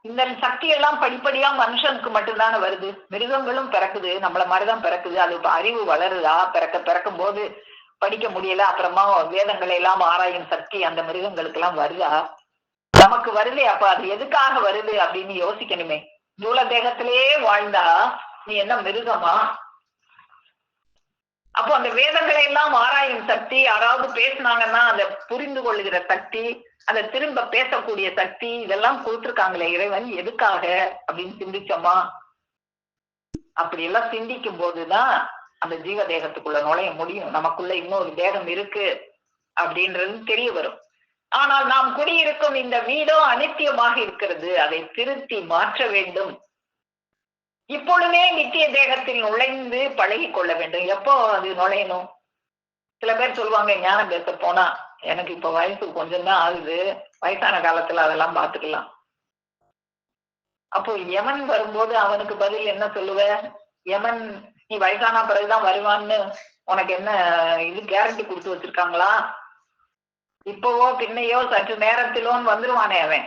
இந்த சக்தி எல்லாம் படிப்படியா மனுஷனுக்கு மட்டும்தானே வருது. மிருகங்களும் பிறக்குது, நம்மள மாதிரிதான் பிறக்குது. அது அறிவு வளருதா? பிறக்கும் போது படிக்க முடியல, அப்புறமா வேதங்களை எல்லாம் ஆராயும் சக்தி அந்த மிருகங்களுக்கு எல்லாம் வருதா? நமக்கு வருதே. அப்ப அது எதுக்காக வருது அப்படின்னு யோசிக்கணுமே. தூல தேகத்திலேயே வாழ்ந்தா நீ என்ன மிருகமா? அப்போ அந்த வேதங்களை எல்லாம் ஆராயும் சக்தி, யாராவது பேசினாங்கன்னா அதை புரிந்து கொள்ளுகிற சக்தி, அதை திரும்ப பேசக்கூடிய சக்தி, இதெல்லாம் கொடுத்துருக்காங்களே இறைவன் எதுக்காக அப்படின்னு சிந்திச்சோமா? அப்படி எல்லாம் சிந்திக்கும் போதுதான் அந்த ஜீவ தேகத்துக்குள்ள நுழைய முடியும். நமக்குள்ள இன்னொரு தேகம் இருக்கு, அப்படின்றது தெரிய வரும். ஆனால் நாம் குடியிருக்கும் இந்த வீடோ அனித்தியமாக இருக்கிறது, அதை திருத்தி மாற்ற வேண்டும். இப்பொழுதே நித்திய தேகத்தில் நுழைந்து பழகி கொள்ள வேண்டும். எப்போ அது நுழையணும்? சில பேர் சொல்லுவாங்க, ஞானம் பேச போனா எனக்கு இப்ப வயசு கொஞ்சம் தான் ஆகுது, வயசான காலத்துல அதெல்லாம் பாத்துக்கலாம். அப்போ யமன் வரும்போது அவனுக்கு பதில் என்ன சொல்லுவ? யமன் நீ வயசான பிறகுதான் வருவான்னு உனக்கு என்ன இது கேரண்டி கொடுத்து வச்சிருக்காங்களா? இப்பவோ பின்னையோ சற்று நேரத்திலோன்னு வந்துருவானே அவன்.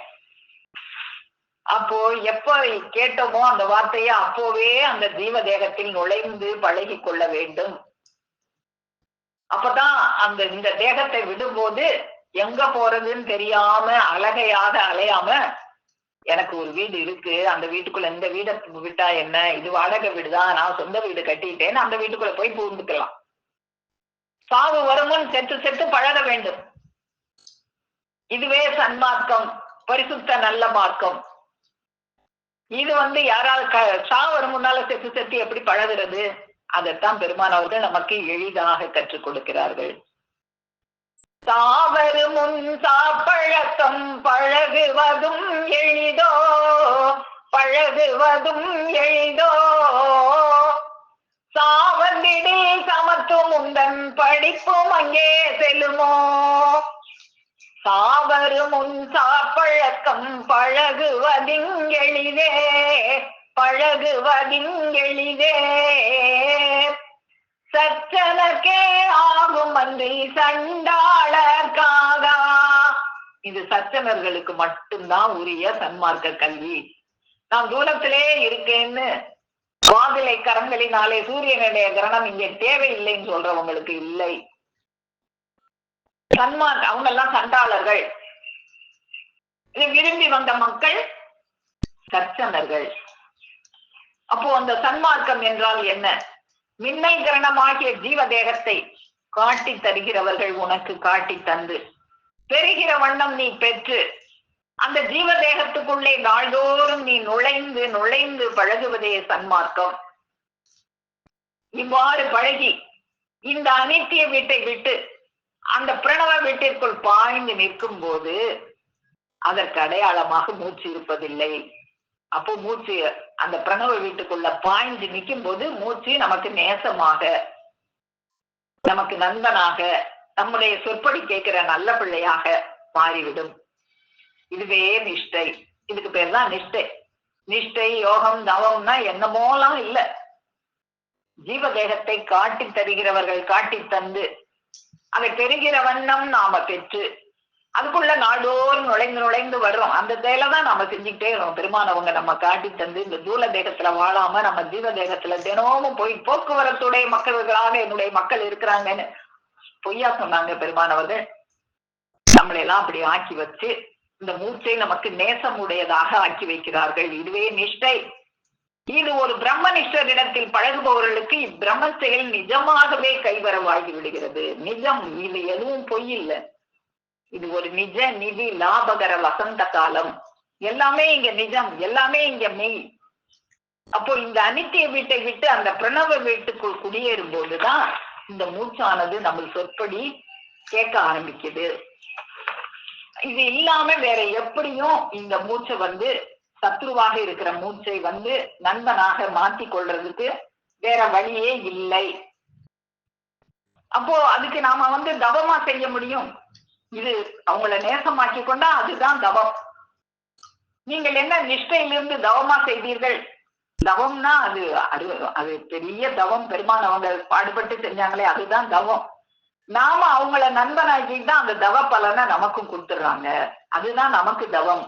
அப்போ எப்ப கேட்டோமோ அந்த வார்த்தையை அப்போவே அந்த ஜீவ தேகத்தில் நுழைந்து பழகி கொள்ள வேண்டும். அப்பதான் அந்த இந்த தேகத்தை விடும்போது எங்க போறதுன்னு தெரியாம அழகையாக அலையாம, எனக்கு ஒரு வீடு இருக்கு, அந்த வீட்டுக்குள்ள இந்த வீடை விட்டா என்ன, இது வாடகை வீடுதான், நான் சொந்த வீடு கட்டிட்டேன்னு அந்த வீட்டுக்குள்ள போய் புகுந்துக்கலாம். சாவு வருமுன் செத்து செத்து பழக வேண்டும். இதுவே சன்மார்க்கம், பரிசுத்த நல்ல மார்க்கம். இது யாராவது சாவு வரும் முன்னால செத்து செத்து எப்படி பழகுறது? அதைத்தான் பெருமானவர்கள் நமக்கு எளிதாக கற்றுக் கொடுக்கிறார்கள். சாவரு முன் சாப்பழக்கம் பழகுவதும் எளிதோ, பழகுவதும் எளிதோ, சாவந்திடில் சமத்துவம் உந்தன் படிப்பும் அங்கே செல்லுமோ. சாவரு முன் சாப்பழக்கம் பழகுவதிங்கெளிதே, பழகுவதிங்கெளிதே, சச்சனக்கே ஆகும் அன்றி சண்டாளர்காக. இது சச்சனர்களுக்கு மட்டும்தான் உரிய சன்மார்க்க கல்வி. நான் தூரத்திலே இருக்கேன்னு வாதிலை கரங்களினாலே சூரியனுடைய கிரணம் இங்கே தேவையில்லைன்னு சொல்றவங்களுக்கு இல்லை. சன்மார்க்க அவங்க எல்லாம் சண்டாளர்கள். இதை விரும்பி வந்த மக்கள் சச்சனர்கள். அப்போ அந்த சன்மார்க்கம் என்றால் என்ன? மின்னல் கிரணமாகிய ஜீவ தேகத்தை காட்டி தருகிறவர்கள் உனக்கு காட்டி தந்து பெறுகிற வண்ணம் நீ பெற்று அந்த ஜீவ தேகத்துக்குள்ளே நாள்தோறும் நீ நுழைந்து நுழைந்து பழகுவதே சன்மார்க்கம். இவ்வாறு பழகி இந்த அனித்திய வீட்டை விட்டு அந்த பிரணவ வீட்டிற்குள் பாய்ந்து நிற்கும் போது அதற்கு அடையாளமாக மூச்சு இருப்பதில்லை. அப்போ மூச்சு அந்த பிரணவ வீட்டுக்குள்ள பாய்ந்து நிற்கும் போது மூச்சு நமக்கு நேசமாக, நமக்கு நண்பனாக, நம்முடைய சொற்படி கேட்கிற நல்ல பிள்ளையாக மாறிவிடும். இதுவே நிஷ்டை. இதுக்கு பேர் தான் நிஷ்டை. நிஷ்டை யோகம் தவம்னா என்னமோலாம் இல்லை. ஜீவ தேகத்தை காட்டி தருகிறவர்கள் காட்டி தந்து அதை பெறுகிற வண்ணம் நாம பெற்று அதுக்குள்ள நாள்தோறும் நுழைந்து நுழைந்து வர்றோம். அந்த செயலைதான் நாம செஞ்சுக்கிட்டே இருக்கோம். பெருமானவங்க நம்ம காட்டி தந்து இந்த தூல தேகத்துல வாழாம நம்ம ஜீவ தேகத்துல தினமும் போய் போக்குவரத்துடைய மக்கள்களாக என்னுடைய மக்கள் இருக்கிறாங்கன்னு பொய்யா சொன்னாங்க பெருமானவர்கள். நம்மளை எல்லாம் அப்படி ஆக்கி வச்சு இந்த மூச்சை நமக்கு நேசமுடையதாக ஆக்கி வைக்கிறார்கள். இதுவே நிஷ்டை. இது ஒரு பிரம்மனிஷ்டரிடத்தில் பழகுபவர்களுக்கு இப்பிரம்ம செயல் நிஜமாகவே கைவரவாகி விடுகிறது. நிஜம். இது எதுவும் பொய் இல்லை. இது ஒரு நிஜ நிதி லாபகர வசந்த காலம். எல்லாமே இங்க நிஜம், எல்லாமே இங்க மெய். அப்போ இந்த அனித்திய வீட்டை விட்டு அந்த பிரணவ வீட்டுக்குள் குடியேறும் போதுதான் இந்த மூச்சானது நம்ம சொற்படி கேட்க ஆரம்பிக்குது. இது இல்லாம வேற எப்படியும் இந்த மூச்சை சத்ருவாக இருக்கிற மூச்சை நண்பனாக மாத்தி கொள்றதுக்கு வேற வழியே இல்லை. அப்போ அதுக்கு நாம தவமா செய்ய முடியும். இது அவங்கள நேசமாக்கி கொண்டா அதுதான் தவம். நீங்கள் என்ன நிஷ்டையிலிருந்து தவமா செய்தீர்கள்? தவம்னா அது பெரிய தவம். பெருமானவங்க பாடுபட்டு செஞ்சாங்களே அதுதான் தவம். நாம அவங்கள நண்பனாக்கிட்டு அந்த தவ பலனை நமக்கும் கொடுத்துடுறாங்க. அதுதான் நமக்கு தவம்.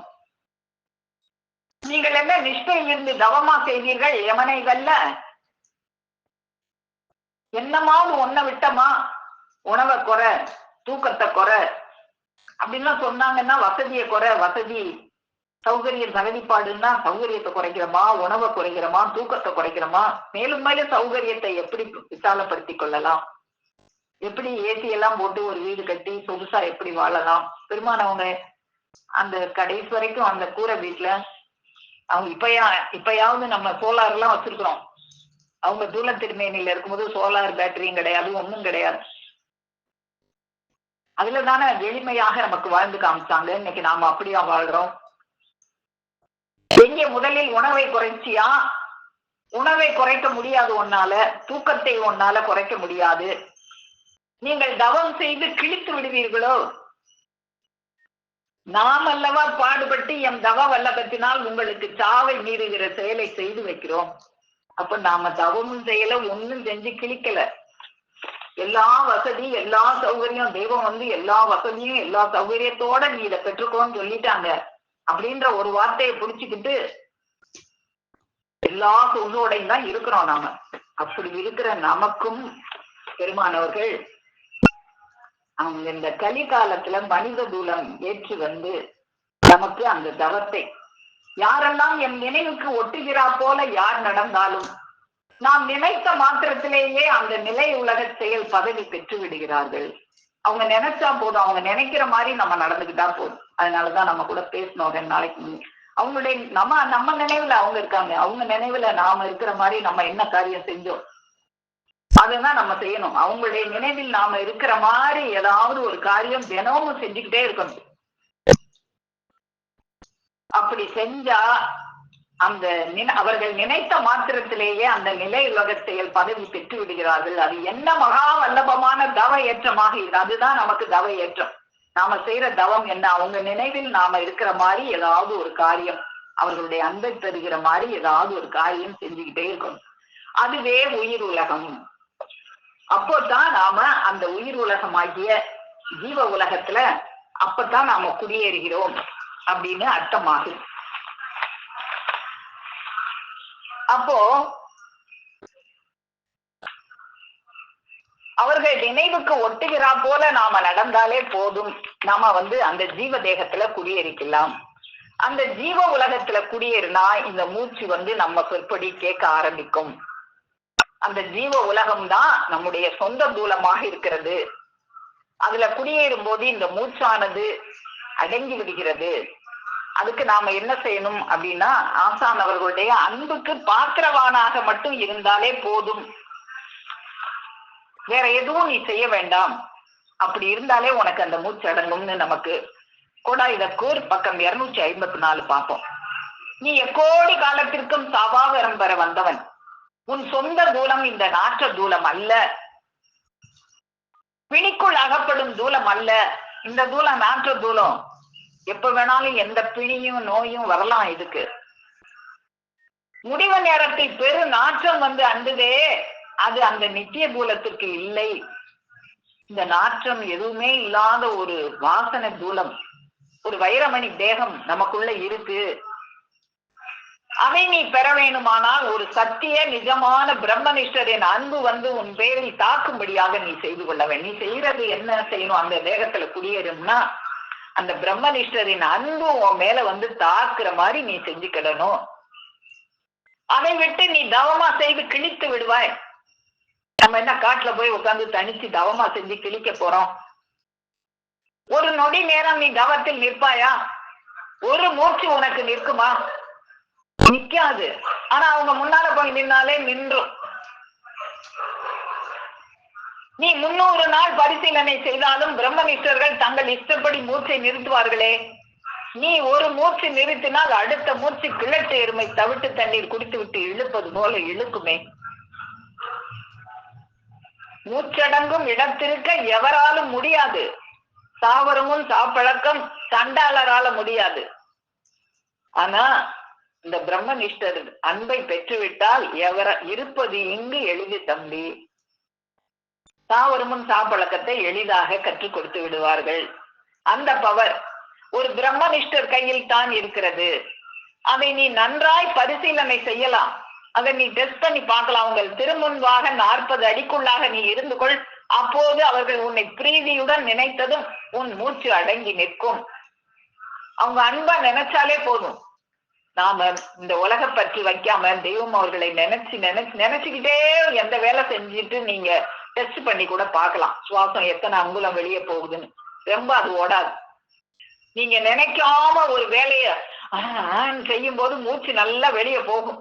நீங்கள் என்ன நிஷ்டையிலிருந்து தவமா செய்தீர்கள்? யமனைகள்ல என்னமாவது ஒன்ன விட்டமா, உணவை குறை, தூக்கத்தை குறை அப்படின்லாம் சொன்னாங்கன்னா வசதியை குறை, வசதி சௌகரிய தகுதிப்பாடுன்னா சௌகரியத்தை குறைக்கிறோமா, உணவை குறைக்கிறோமா, தூக்கத்தை குறைக்கிறோமா, மேலும் மேலும் சௌகரியத்தை எப்படி விசாலப்படுத்தி கொள்ளலாம், எப்படி ஏசி எல்லாம் போட்டு ஒரு வீடு கட்டி சொகுசா எப்படி வாழலாம். பெருமானவங்க அந்த கடைசி வரைக்கும் அந்த கூரை வீட்டுல அவங்க இப்பயாவது நம்ம சோலார் எல்லாம் வச்சிருக்கிறோம். அவங்க தூள திருமேனியில இருக்கும்போது சோலார் பேட்டரியும் கிடையாது, ஒண்ணும் கிடையாது. அதுலதானே எளிமையாக நமக்கு வாழ்ந்து காமிச்சாங்க. இன்னைக்கு நாம அப்படியா வாழ்றோம்? எங்கே முதலில் உணவை குறைச்சியா? உணவை குறைக்க முடியாது உன்னால, தூக்கத்தை உன்னால குறைக்க முடியாது. நீங்கள் தவம் செய்து கிழித்து விடுவீர்களோ? நாம் அல்லவா பாடுபட்டு எம் தவ வல்லபத்தினால் உங்களுக்கு சாவை மீறுகிற செயலை செய்து வைக்கிறோம். அப்ப நாம தவமும் செய்யல, ஒண்ணும் செஞ்சு கிழிக்கல. எல்லா வசதி, எல்லா சௌகரியம், தெய்வம் வந்து எல்லா வசதியும் எல்லா சௌகரியத்தோட நீ இதை பெற்றுக்கோன்னு சொல்லிட்டாங்க அப்படின்ற ஒரு வார்த்தையை புடிச்சுக்கிட்டு எல்லா சொன்னோடையும் தான் இருக்கிறோம் நாம. அப்படி இருக்கிற நமக்கும் பெருமானவர்கள் அவங்க இந்த கலிகாலத்துல மனித தூலம் ஏற்றி வந்து நமக்கு அந்த தவத்தை, யாரெல்லாம் என் நினைவுக்கு ஒட்டுகிறா போல யார் நடந்தாலும் நாம் நினைத்த மாத்திரத்திலேயே அந்த நிலை உலக செயல் பதவி பெற்று விடுகிறார்கள். அவங்க நினைச்சா போதும், அவங்க நினைக்கிற மாதிரி நம்ம நடந்துக்கிட்டா போதும். அதனாலதான் நம்ம கூட பேசணும் 2 நாளைக்கு. அவங்களுடைய நம்ம நினைவுல அவங்க இருக்காங்க, அவங்க நினைவுல நாம இருக்கிற மாதிரி நம்ம என்ன காரியம் செஞ்சோம் அதுதான் நம்ம செய்யணும். அவங்களுடைய நினைவில் நாம இருக்கிற மாதிரி ஏதாவது ஒரு காரியம் தினமும் செஞ்சுக்கிட்டே இருக்கணும். அப்படி செஞ்சா அந்த அவர்கள் நினைத்த மாத்திரத்திலேயே அந்த நிலை உலக செயல் பதவி பெற்று விடுகிறார்கள். அது என்ன மகா வல்லபமான தவ ஏற்றமாக இது. அதுதான் நமக்கு தவ ஏற்றம். நாம செய்யற தவம் என்ன? அவங்க நினைவில் நாம இருக்கிற மாதிரி ஏதாவது ஒரு காரியம், அவர்களுடைய அன்பை பெறுகிற மாதிரி ஏதாவது ஒரு காரியம் செஞ்சுக்கிட்டே இருக்கணும். அதுவே உயிர் உலகம். அப்போதான் நாம அந்த உயிர் உலகமாகிய ஜீவ உலகத்துல அப்பதான் நாம குடியேறுகிறோம் அப்படின்னு அர்த்தமாகும். அப்போ அவர்கள் நினைவுக்கு ஒட்டுகிறா போல நாம நடந்தாலே போதும், நாம அந்த ஜீவ தேகத்துல குடியேறிக்கலாம். அந்த ஜீவ உலகத்துல குடியேறினா இந்த மூச்சு நம்ம சொற்படி கேட்க ஆரம்பிக்கும். அந்த ஜீவ உலகம் தான் நம்முடைய சொந்த தூலமாக இருக்கிறது. அதுல குடியேறும் போது இந்த மூச்சானது அடங்கி விடுகிறது. அதுக்கு நாம என்ன செய்யணும் அப்படின்னா, ஆசான் அவர்களுடைய அன்புக்கு பாத்திரவானாக மட்டும் இருந்தாலே போதும், வேற எதுவும் நீ செய்ய வேண்டாம். அப்படி இருந்தாலே உனக்கு அந்த மூச்சு அடங்கும்னு நமக்கு கோடாயுதக்கூர் பக்கம் 254 பார்ப்போம். நீ எக்கோடி காலத்திற்கும் சாவாவரம் பெற வந்தவன். உன் சொந்த தூலம் இந்த நாற்ற தூலம் அல்ல, பிணிக்குள் அகப்படும் தூலம் அல்ல. இந்த தூலம் நாற்ற தூலம். எப்ப வேணாலும் எந்த பிணியும் நோயும் வரலாம். இதுக்கு முடிவு நேரத்தில் பெரு நாற்றம் அண்டுதே, அது அந்த நித்திய தூலத்திற்கு இல்லை. இந்த நாற்றம் எதுவுமே இல்லாத ஒரு வாசனை தூலம், ஒரு வைரமணி தேகம் நமக்குள்ள இருக்கு. அதை நீ பெற வேணுமானால் ஒரு சத்திய நிஜமான பிரம்மனிஷ்டரின் அன்பு உன் பேரில் தாக்கும்படியாக நீ செய்து கொள்ள வேண்டும். நீ செய்யறது என்ன செய்யணும்? அந்த தேகத்துல குடியேறும்னா அந்த பிரம்மனிஷ்டரின் அன்பு உன் மேல தாக்குற மாதிரி நீ செஞ்சுக்கிடணும். அதை விட்டு நீ தவமா செய்து கிழித்து விடுவாய். நம்ம என்ன காட்டுல போய் உட்கார்ந்து தனிச்சு தவமா செஞ்சு கிழிக்க போறோம்? ஒரு நொடி நேரம் நீ தவத்தில் நிற்பாயா? ஒரு மூச்சு உனக்கு நிற்குமா? நிக்காது. ஆனா அவங்க முன்னால போய் நின்னாலே நின்றும். நீ 300 நாள் பரிசீலனை செய்தாலும் பிரம்மனிஷ்டர்கள் தங்கள் இஷ்டப்படி மூச்சை நிறுத்துவார்களே. நீ ஒரு மூச்சு நிறுத்தினால் அடுத்த மூச்சு கிழட்டு எருமை தவிட்டு தண்ணீர் குடித்து விட்டு இழுப்பது போல இழுக்குமே. மூச்சடங்கும் இடத்திருக்க எவராலும் முடியாது. சாவரமும் சாப்பழக்கம் சண்டாளரால முடியாது. ஆனா இந்த பிரம்மனிஷ்டர் அன்பை பெற்றுவிட்டால் இருப்பது இங்கு எளிது தம்பி. சாவரமும் சாப்பழக்கத்தை எளிதாக கற்றுக் கொடுத்து விடுவார்கள். அந்த பவர் ஒரு பிரம்மனிஷ்டர் கையில் தான் இருக்கிறது. அதை நீ நன்றாய் பரிசீலனை செய்யலாம். அதை நீ டெஸ்ட் பண்ணி பார்க்கலாம். உங்கள் திருமுன்பாக 40 அடிக்குள்ளாக நீ இருந்து கொள். அப்போது அவர்கள் உன்னை பிரீதியுடன் நினைத்ததும் உன் மூச்சு அடங்கி நிற்கும். அவங்க அன்பா நினைச்சாலே போதும். நாம இந்த உலக பற்றி வைக்காம தெய்வம் அவர்களை நினைச்சுக்கிட்டே எந்த வேலை செஞ்சுட்டு நீங்க டெஸ்ட் பண்ணி கூட பார்க்கலாம். சுவாசம் எத்தனை அங்குலம் வெளியே போகுதுன்னு. ரொம்ப அது ஓடாது. நீங்க நினைக்காம ஒரு வேலைய செய்யும் போது மூச்சு நல்லா வெளியே போகும்.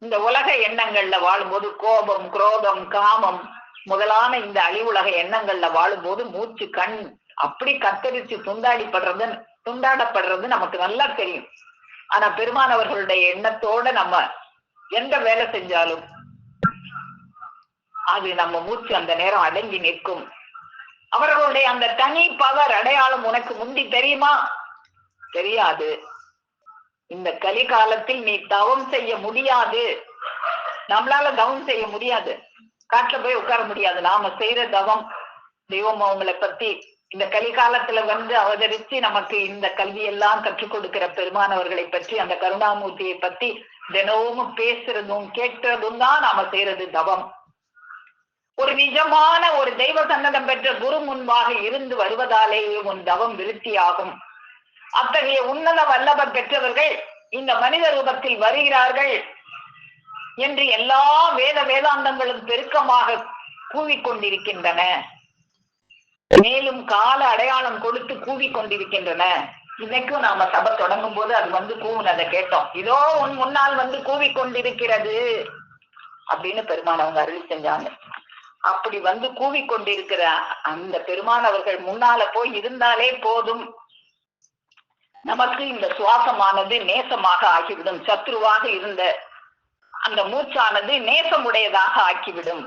இந்த உலக எண்ணங்கள்ல வாழும்போது கோபம், குரோதம், காமம் முதலான இந்த அழிவுலக எண்ணங்கள்ல வாழும்போது மூச்சு கண் அப்படி கத்தரிச்சு துண்டாடப்படுறது நமக்கு நல்லா தெரியும். ஆனா பெருமானவர்களுடைய எண்ணத்தோட நம்ம எந்த வேலை செஞ்சாலும் அது நம்ம மூச்சு அந்த நேரம் அடங்கி நிற்கும். அவர்களுடைய அந்த தனி பவர் அடையாளம் உனக்கு முந்தி தெரியுமா? தெரியாது. இந்த கலிகாலத்தில் நீ தவம் செய்ய முடியாது. நம்மளால தவம் செய்ய முடியாது. காட்டுல போய் உட்கார முடியாது. நாம செய்யற தவம் தெய்வம் அவங்களை பத்தி இந்த கலிகாலத்துல அவதரிச்சு நமக்கு இந்த கல்வியெல்லாம் கற்றுக் கொடுக்கிற பெருமானவர்களை பற்றி அந்த கருணாமூர்த்தியை பத்தி தினமும் பேசுறதும் கேட்கிறதும் தான் நாம செய்யறது தவம். ஒரு நிஜமான ஒரு தெய்வ சன்னதம் பெற்ற குரு முன்பாக இருந்து வருவதாலேயே உன் தவம் விருத்தியாகும். அத்தகைய உன்னத வல்லபர் பெற்றவர்கள் இந்த மனித ரூபத்தில் வருகிறார்கள் என்று எல்லா வேதாந்தங்களும் பெருக்கமாக கூவிக்கொண்டிருக்கின்றன. மேலும் கால அடையாளம் கொடுத்து கூவிக்கொண்டிருக்கின்றன. இன்னைக்கும் நாம சபை தொடங்கும் போது அது கூவுனதை கேட்டோம். இதோ உன் முன்னால் கூவிக்கொண்டிருக்கிறது அப்படின்னு பெருமானவங்க அருள் செஞ்சாங்க. அப்படி கூவிக்கொண்டிருக்கிற அந்த பெருமானவர்கள் முன்னால போய் இருந்தாலே போதும், நமக்கு இந்த சுவாசமானது நேசமாக ஆகிவிடும். சத்ருவாக இருந்த அந்த மூச்சானது நேசமுடையதாக ஆக்கிவிடும்.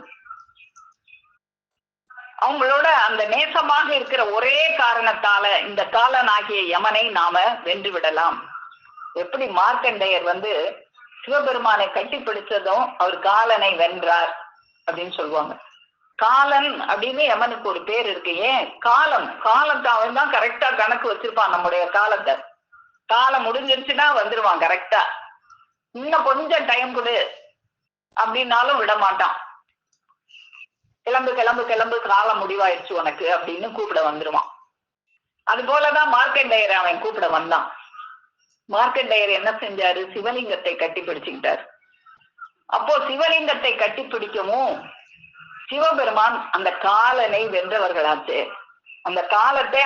அவங்களோட அந்த நேசமாக இருக்கிற ஒரே காரணத்தால இந்த காலனாகிய யமனை நாம வென்று விடலாம். எப்படி மார்க்கண்டேயர் சிவபெருமானை கட்டி பிடிச்சதும் அவர் காலனை வென்றார் அப்படின்னு சொல்லுவாங்க. காலன் அப்படின்னு யமனுக்கு ஒரு பேர் இருக்கு. ஏன்? காலத்தை அவன் தான் கரெக்டா கணக்கு வச்சிருப்பான். நம்முடைய காலத்தை காலம் முடிஞ்சிருச்சுன்னா வந்துருவான் கரெக்டா. இன்னும் கொஞ்சம் டைம் கொடு அப்படின்னாலும் விட மாட்டான். கிளம்பு கிளம்பு கிளம்பு, காலம் முடிவாயிடுச்சு உனக்கு அப்படின்னு கூப்பிட வந்துருவான். அது போலதான் மார்க்கண்டேயர் அவன் கூப்பிட வந்தான். மார்க்கண்டேயர் என்ன செஞ்சாரு? சிவலிங்கத்தை கட்டி பிடிச்சுக்கிட்டாரு. அப்போ சிவலிங்கத்தை கட்டி பிடிக்கவும் சிவபெருமான் அந்த காலனை வென்றவர்களாச்சு. அந்த காலத்தை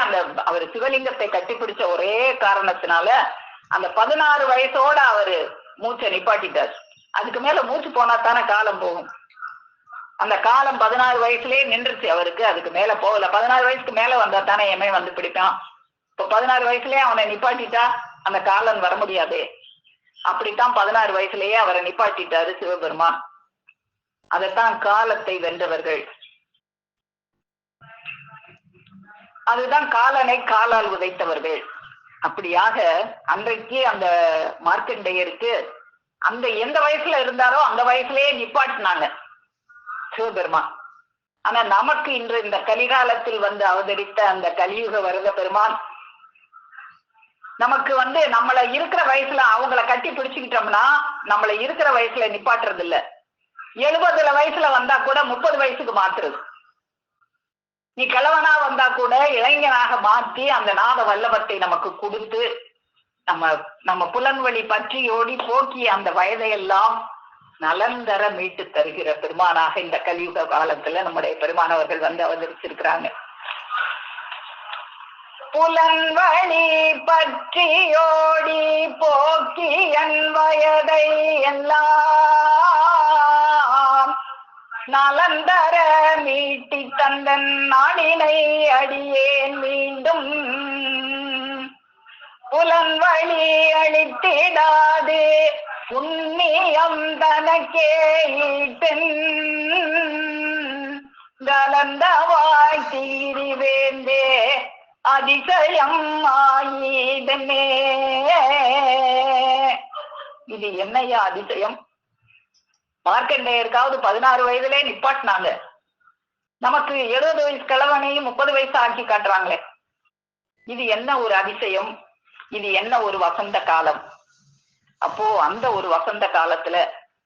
அவர் சிவலிங்கத்தை கட்டி பிடிச்ச ஒரே காரணத்தினால அந்த 16 வயசோட அவரு மூச்சை நிப்பாட்டிட்டார். அதுக்கு மேல மூச்சு போனா தானே காலம் போகும். அந்த காலம் 16 வயசுலயே நின்றுச்சு அவருக்கு. அதுக்கு மேல போகல. 16 வயசுக்கு மேல வந்தா தானே எமே பிடிப்பான். இப்ப 16 வயசுலயே அவனை நிப்பாட்டிட்டா அந்த காலன் வர முடியாது. அப்படித்தான் 16 வயசுலயே அவரை நிப்பாட்டிட்டாரு சிவபெருமான். அதைத்தான் காலத்தை வென்றவர்கள். அதுதான் காலனை காலால் உதைத்தவர்கள். அப்படியாக அன்றைக்கு அந்த மார்க்கண்டேயருக்கு அந்த எந்த வயசுல இருந்தாரோ அந்த வயசுலயே நிப்பாட்டினாங்க சிவபெருமான். ஆனா நமக்கு இன்று இந்த கலிகாலத்தில் அவதரித்த அந்த கலியுக வரத பெருமான் நமக்கு நம்மள இருக்கிற வயசுல அவங்கள கட்டி பிடிச்சுக்கிட்டோம்னா நம்மள இருக்கிற வயசுல நிப்பாட்டுறது இல்ல. 70 வயசுல வந்தா கூட 30 வயசுக்கு மாத்துறது. நீ கிழவனா வந்தா கூட இளைஞனாக மாற்றி அந்த நாத வல்லபத்தை நமக்கு கொடுத்து நம்ம புலன்வழி பற்றியோடி போக்கி அந்த வயதையெல்லாம் நலந்தர மீட்டு தருகிற பெருமானாக இந்த கலியுக காலத்துல நம்முடைய பெருமானவர்கள் அவதரிச்சிருக்கிறாங்க. புலன்வழி பற்றியோடி போக்கி என் வயதை எல்லாம் நலந்தர மீட்டி தந்தன் நாடினை அடியேன் மீண்டும் புலன்வழி அளித்திடாது புண்ணியம் தனக்கே ஈட்டன் கலந்தவாய் தீரி வேந்தே அதிசயம் ஆயிதனே. இது என்னையா அதிசயம்? மார்க்கண்டேயருக்காவது 16 வயதுலே நிப்பாட்டினாங்க. நமக்கு 70 வயசு கிழவனையும் 30 வயசு ஆக்கி காட்டுறாங்களே. இது என்ன ஒரு அதிசயம்? இது என்ன ஒரு வசந்த காலம்? அப்போ அந்த ஒரு வசந்த காலத்துல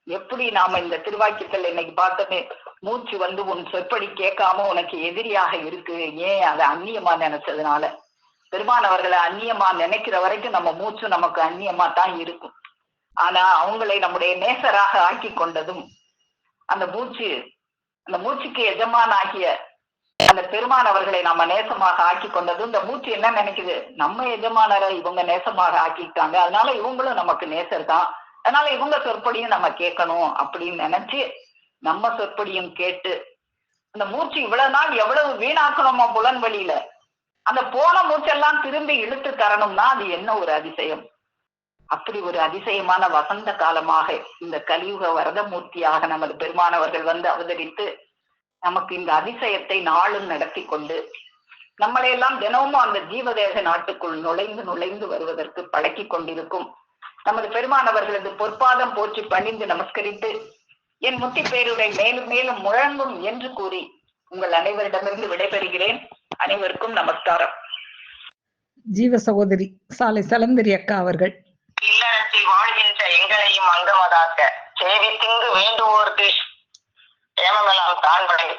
எப்படி நாம இந்த திருவாக்கியத்தில் இன்னைக்கு பார்த்தோமே, மூச்சு உன் சொற்படி கேட்காம உனக்கு எதிரியாக இருக்கு. ஏன்? அதை அந்நியமா நினைச்சதுனால. பெருமானவர்களை அந்நியமா நினைக்கிற வரைக்கும் நம்ம மூச்சு நமக்கு அந்நியமா தான் இருக்கும். ஆனா அவங்களை நம்முடைய நேசராக ஆக்கி கொண்டதும் அந்த மூச்சுக்கு எஜமான ஆகிய அந்த பெருமானவர்களை நம்ம நேசமாக ஆக்கி கொண்டதும் இந்த மூச்சு என்ன நினைக்குது? நம்ம எஜமானரை இவங்க நேசமாக ஆக்கிட்டாங்க, அதனால இவங்களும் நமக்கு நேசர் தான், அதனால இவங்க சொற்படியும் நம்ம கேட்கணும் அப்படின்னு நினைச்சு நம்ம சொற்படியும் கேட்டு அந்த மூச்சு இவ்வளவு நாள் எவ்வளவு வீணாக்கணுமா புலன்வழியில, அந்த போன மூச்செல்லாம் திரும்பி இழுத்து தரணும்னா அது என்ன ஒரு அதிசயம். அப்படி ஒரு அதிசயமான வசந்த காலமாக இந்த கலியுக வரதமூர்த்தியாக நமது பெருமானவர்கள் வந்து அவதரித்து நமக்கு இந்த அதிசயத்தை நாளும் நடத்தி கொண்டு நம்மளையெல்லாம் தினமும் அந்த ஜீவதேக நாட்டுக்குள் நுழைந்து நுழைந்து வருவதற்கு பழக்கி கொண்டிருக்கும் நமது பெருமானவர்களது பொற்பாதம் போற்றி பணிந்து நமஸ்கரித்து என் முத்தி பேருரை மேலும் மேலும் முழங்கும் என்று கூறி உங்கள் அனைவரிடமிருந்து விடைபெறுகிறேன். அனைவருக்கும் நமஸ்காரம். ஜீவ சகோதரி சாலை சலந்தரி அக்கா அவர்கள். இல்லறத்தில் வாழ்கின்ற எங்களையும் அங்கமதாக்க சேவித்திங்கு வேண்டுவோர்க்கு ஏமெல்லாம் தான் வழங்கி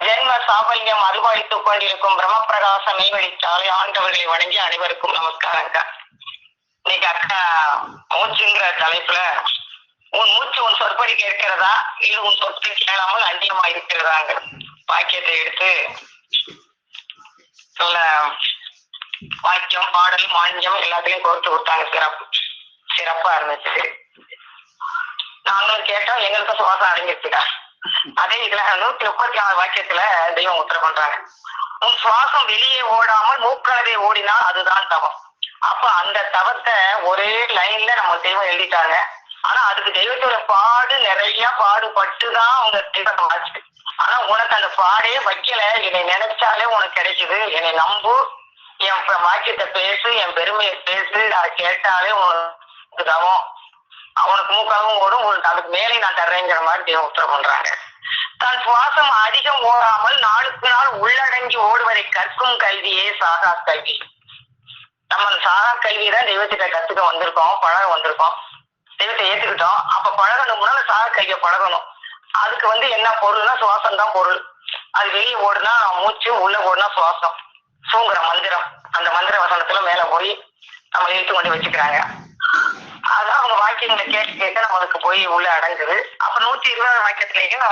ஜென்ம சாபல்யம் அருவாளித்துக் கொண்டிருக்கும் பிரம்மபிரகாச மெய்வெளிச்சாலை ஆண்டவர்களை வணங்கி அனைவருக்கும் நமஸ்காரம் அக்கா. இன்னைக்கு அக்கா மூச்சுங்கிற தலைப்புல உன் மூச்சு உன் சொற்படி கேட்கிறதா இல்லை உன் சொற்பை கேளாமல் அந்நியமா இருக்கிறதாங்க வாக்கியத்தை எடுத்து சொல்ல வாக்கியம் பாடல் மானியம் எல்லாத்தையும் கோர்த்து கொடுத்தாங்க. சிறப்பா இருந்துச்சு. நாங்களும் கேட்டோம், எங்களுக்கும் சுவாசம் அடங்கிருச்சுக்கா. அதே இதுல 136 வாக்கியத்துல தெய்வம் உத்தரவு பண்றாங்க, உன் சுவாசம் வெளியே ஓடாமல் மூக்களவே ஓடினா அதுதான் தவம். அப்ப அந்த தவத்தை ஒரே லைன்ல நம்ம தெய்வம் எழுதிட்டாங்க. ஆனா அதுக்கு தெய்வத்தோட பாடு நிறைய பாடுபட்டுதான் அவங்க தெய்வம் ஆச்சு. ஆனா உனக்கு அந்த பாடே வைக்கல. என்னை நினைச்சாலே உனக்கு கிடைக்குது, என்னை நம்பு, என் வாக்கியத்தை பேசு, என் பெருமையை பேசு, அதை கேட்டாலே உனக்கு தவம், அவனுக்கு மூக்காகவும் ஓடும், உங்களுக்கு அதுக்கு மேலே நான் தர்றேங்கிற மாதிரி தெய்வம் உத்தரவு பண்றாங்க. தன் சுவாசம் அதிகம் ஓடாமல் நாளுக்கு நாள் உள்ளடங்கி ஓடுவதை கற்கும் கல்வியே சாகா கல்வி. நம்ம அந்த சாகா கல்வியதான் தெய்வத்திட்ட கத்துக்க வந்திருக்கோம், பழக வந்திருக்கோம், தெய்வத்தை ஏத்துக்கிட்டோம். அப்ப பழகணும்னா அந்த சாகா கல்வியை பழகணும். அதுக்கு என்ன பொருள்னா சுவாசம் தான் பொருள். அது வெளியே ஓடுனா மூச்சு, உள்ள ஓடுனா சுவாசம். சூங்குற மந்திரம், அந்த மந்திர வசனத்துல மேல போய் நம்ம இழுத்து கொண்டு வச்சுக்கிறாங்க. அதான் அவங்க வாக்கியங்களை கேட்க கேட்க நம்மளுக்கு போய் உள்ள அடங்குது. அப்ப 120 வாக்கியத்திலேயும்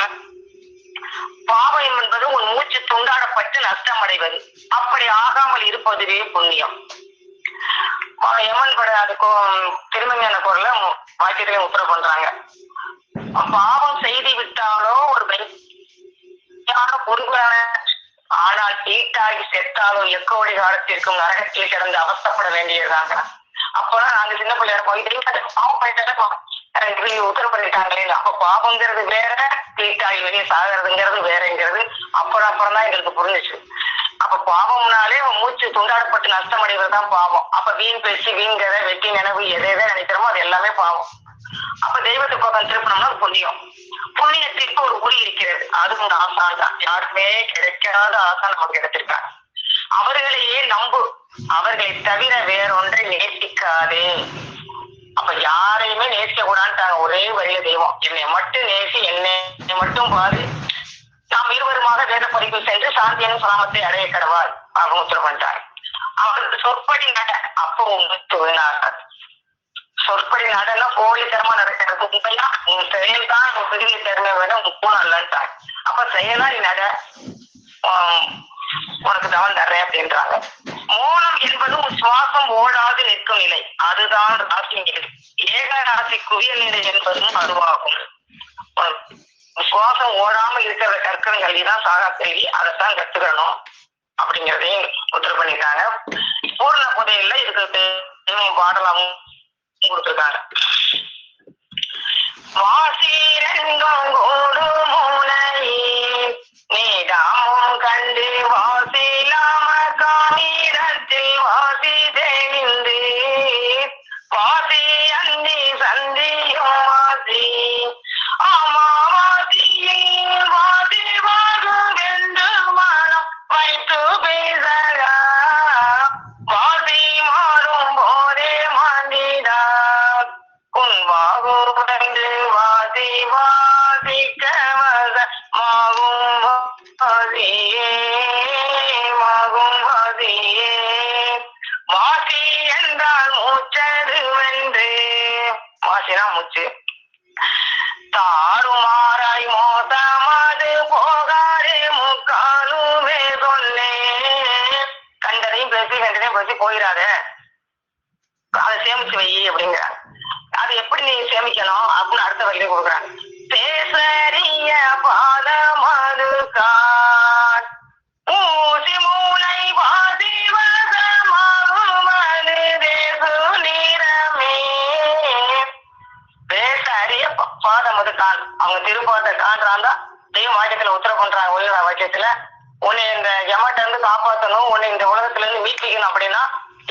பாவம் என்பது உன் மூச்சு துண்டாடப்பட்டு நஷ்டம் அடைவது, அப்படி ஆகாமல் இருப்பதுவே புண்ணியம். யமன் பட அதுக்கும் திருமஞான குரல்ல வாக்கியத்திலையும் உத்தரவு பண்றாங்க, பாவம் செய்து விட்டாலோ ஒரு பொருளான ஆனால் தீட்டாகி செத்தாலோ எக்கோடி காலத்திற்கும் நரகத்தில் கிடந்து அவஸ்தப்பட வேண்டியதுதாங்க. அப்பதான் நாங்க சின்ன பிள்ளையார போயிட்டு பாவம் பண்ணிட்டாலே உத்தரவு பண்ணிட்டாங்களே. அப்ப பாவங்கிறது வேற, தீட்டாகி வெளியே சாகிறதுங்கிறது வேறங்கிறது அப்புறம் தான் எங்களுக்கு புரிஞ்சிச்சு. அப்ப பாவம்னாலே மூச்சு துண்டாடப்பட்டு நஷ்டம் அடைவதுதான் பாவம். அப்ப வீண் பேச்சு, வீண் கதை, வெட்டி நினைவு எதை நினைக்கிறோமோ அது எல்லாமே பாவம். அப்ப தெய்வத்தை பக்கம் திருப்பணம்னா புண்ணியம். புண்ணியத்திற்கு ஒரு குறி இருக்கிறது, அது ஒரு ஆசான் தான். யாருமே கிடைக்காத ஆசான் நமக்கு கிடைச்சிருக்காங்க. அவர்களையே நம்பு, அவர்களை தவிர வேறொன்றை நேசிக்காதே. அப்ப யாரையுமே நேசிக்க கூடாதுட்டாங்க. ஒரே வழியில தெய்வம், என்னை மட்டும் நேசி, என்னை மட்டும் பாரு, நாம் இருவருமாக வேத படிப்பு சென்று சாந்தியான சலாமத்தை அடைய கடவார் அவங்க உத்தரவு பண்ணிட்டாங்க. அவருக்கு சொற்படி நட, அப்போ உங்களுக்கு சொற்படி நடனா போலித்தனமா நடக்கிறது. உண்மையா உன் செயல் தான் உன் பெரிய திறமை வேற, உன் கூணம் இல்லைன்ட்டாங்க. அப்ப செயலா நீ நட, உனக்கு தவன் தர்றேன் அப்படின்றாங்க. மோனம் என்பது உன் சுவாசம் ஓடாது நிற்கும் நிலை, அதுதான் ராசி நிலை. ஏக ராசி குவியல் நிலை என்பதும் அதுவாகும். சுவாசம் ஓடாம இருக்கிற கற்கிற கல்விதான் சாகா கல்வி, அதைத்தான் கத்துக்கணும் அப்படிங்கிறதையும் உத்தரவு பண்ணிட்டாங்க. பூர்ண புதையில இதுக்கு பாடலாகவும் கொடுத்திருக்காங்க. வாசிரங்கம் கோடு மூனையே நீடாமும் கண்டு வாசிலாம காணிடத்தில் வாசி தெளிந்து வாசி அந்தி சந்தியும் வாசி ஆமாவாசியில் வாசி வாகும் என்று மனம் வைத்து பேசக வாசி மாறும் போதே மாண்டிடா உன் வாகுண்டு வாசி வாசிக்க மாகும் வாசியே மாகும் வாசியே. வாசி என்றால் மூச்சது வென்று, வாசினா மூச்சு, தாறுமாறாய் மோசமாது போகாது முக்காலுமே சொன்னே. கண்டதையும் பேசி கண்டதையும் பேசி போயிடாத, அதை சேமிச்சு வை அப்படிங்கிறாங்க. அது எப்படி நீ சேமிக்கணும் அப்படின்னு அடுத்த வகையில கொடுக்குறாங்க. பேசறிய பாதமது கான். அவங்க திருப்பாட்ட காண்றாந்தா தெய்வம் வாக்கியத்துல உத்தரவு பண்றாங்க. உயிர வாக்கியத்துல உன்னை இந்த யமட்ட இருந்து காப்பாற்றணும், உன்னை இந்த உலகத்துல இருந்து மீட்பிக்கணும் அப்படின்னா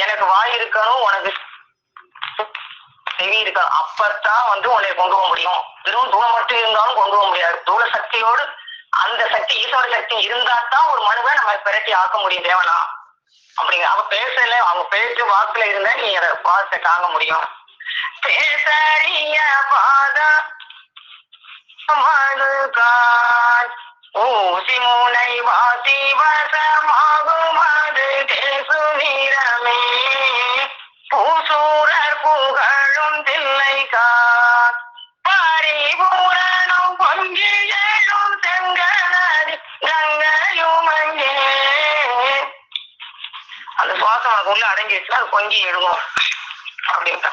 எனக்கு வாய் இருக்கணும், உனக்கு செவி இருக்கணும். அப்பத்தான் உன்னை கொண்டு போக முடியும். வெறும் தூளம் மட்டும் இருந்தாலும் கொண்டு போக முடியாது. தூள சக்தியோடு அந்த சக்தி ஈஸ்வர சக்தி இருந்தா தான் ஒரு மனுவை நம்ம பிரட்டி ஆக்க முடியும் தேவனா அப்படிங்க. அவ பேசல, அவங்க பேச்சு வாக்குல இருந்தா நீ அதை பாசத்தை தாங்க முடியும். பேசறிய பாதா மனுகான் ஊசி முனை வாசி வசமாகும் அது தேசு வீரமே பூசூரர் புகழும் தில்லைகா பரிபூரணம் பொங்கி எழும் செங்கனடி கங்கையுமங்கே. அந்த சுவாசம் நமக்கு உள்ள அடங்கிடுச்சுன்னா அது பொங்கி எழுவும் அப்படின்ட்டு.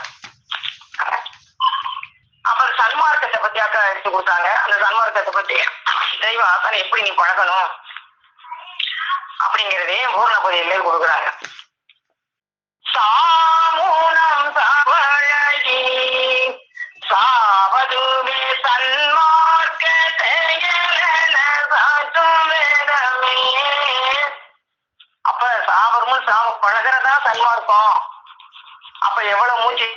அப்புறம் சன்மார்க்கத்தை பத்தி அக்கா எடுத்து கொடுத்தாங்க. அந்த சன்மார்க்கத்தை பத்தி தெய்வ ஆசான எப்படி நீ பழகணும் அப்படிங்கிறதே பூர்ண பதிலே கொடுக்குறாங்க. சாமூனம் சவழகி சாவதுமே சன்மார்க்க செயலன சாற்றும் வேதமே. அப்ப சாவரமும் சாவ பழகிறதா சன்மார்க்கம். அப்ப எவ்வளவு மூச்சு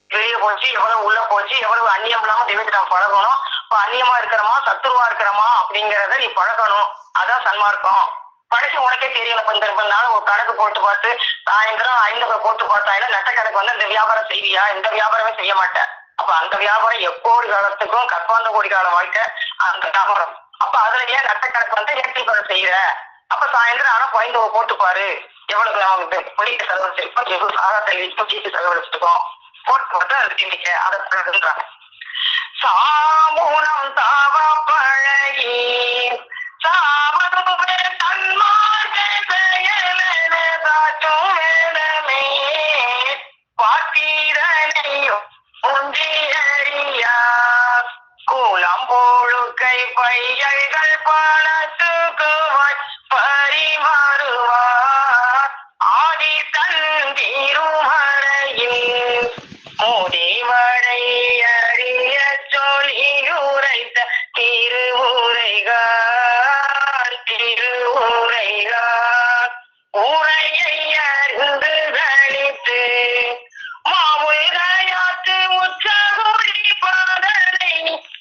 வெளியே போச்சு, எவ்வளவு உள்ள போச்சு, எவ்வளவு அந்நியம் இல்லாம தெய்வத்தை நம்ம பழகணும். இப்ப அந்நியமா இருக்கிறோமா சத்துருவா இருக்கிறோமா அப்படிங்கிறத நீ பழகணும். அதான் சன்மார்க்கம். படிச்சு உனக்கே தெரியல. கொஞ்சம் நாள் ஒரு கணக்கு போட்டு பார்த்து சாயந்தரம் 5 போட்டு பார்த்தாயினா நட்ட கணக்கு இந்த வியாபாரம் செய்வியா? இந்த வியாபாரமே செய்ய மாட்டேன். அப்ப அந்த வியாபாரம் எக்கோடி காலத்துக்கும் கற்பாந்த கோடி கால வாழ்க்கை அந்த வியாபாரம். அப்ப அதுல ஏன் நட்ட கணக்கு ஏற்றி செய்யற? அப்ப சாயந்தரம் ஆனா 5 போட்டு பாரு, எவ்வளவு நமக்கு பொடிக்கு செலவழிச்சிருக்கோம், எவ்வளவு சாதத்தை வீட்டு செலவழிச்சிருக்கோம் போட்டு பார்த்து அது திணிக்க அதை பழகுன்றாங்க. சாமூனம் தாவ பழகி சாவதுமே தன்மார்க்க செயலென சாற்றும் வேதமே பாத்தீரனையும் உந்தியறியா கூலம் போழுக்கை பையல்கள் பணத்துக்கு பரிமாறுவார் ஆதி தன் திருமறையில் மோதிவரை அறிய சொல்லி உரைத்த திருவுரைகள் உரையை அறிந்து கழித்து மாவுள்கையாத்து உச்சகுடி பாதனை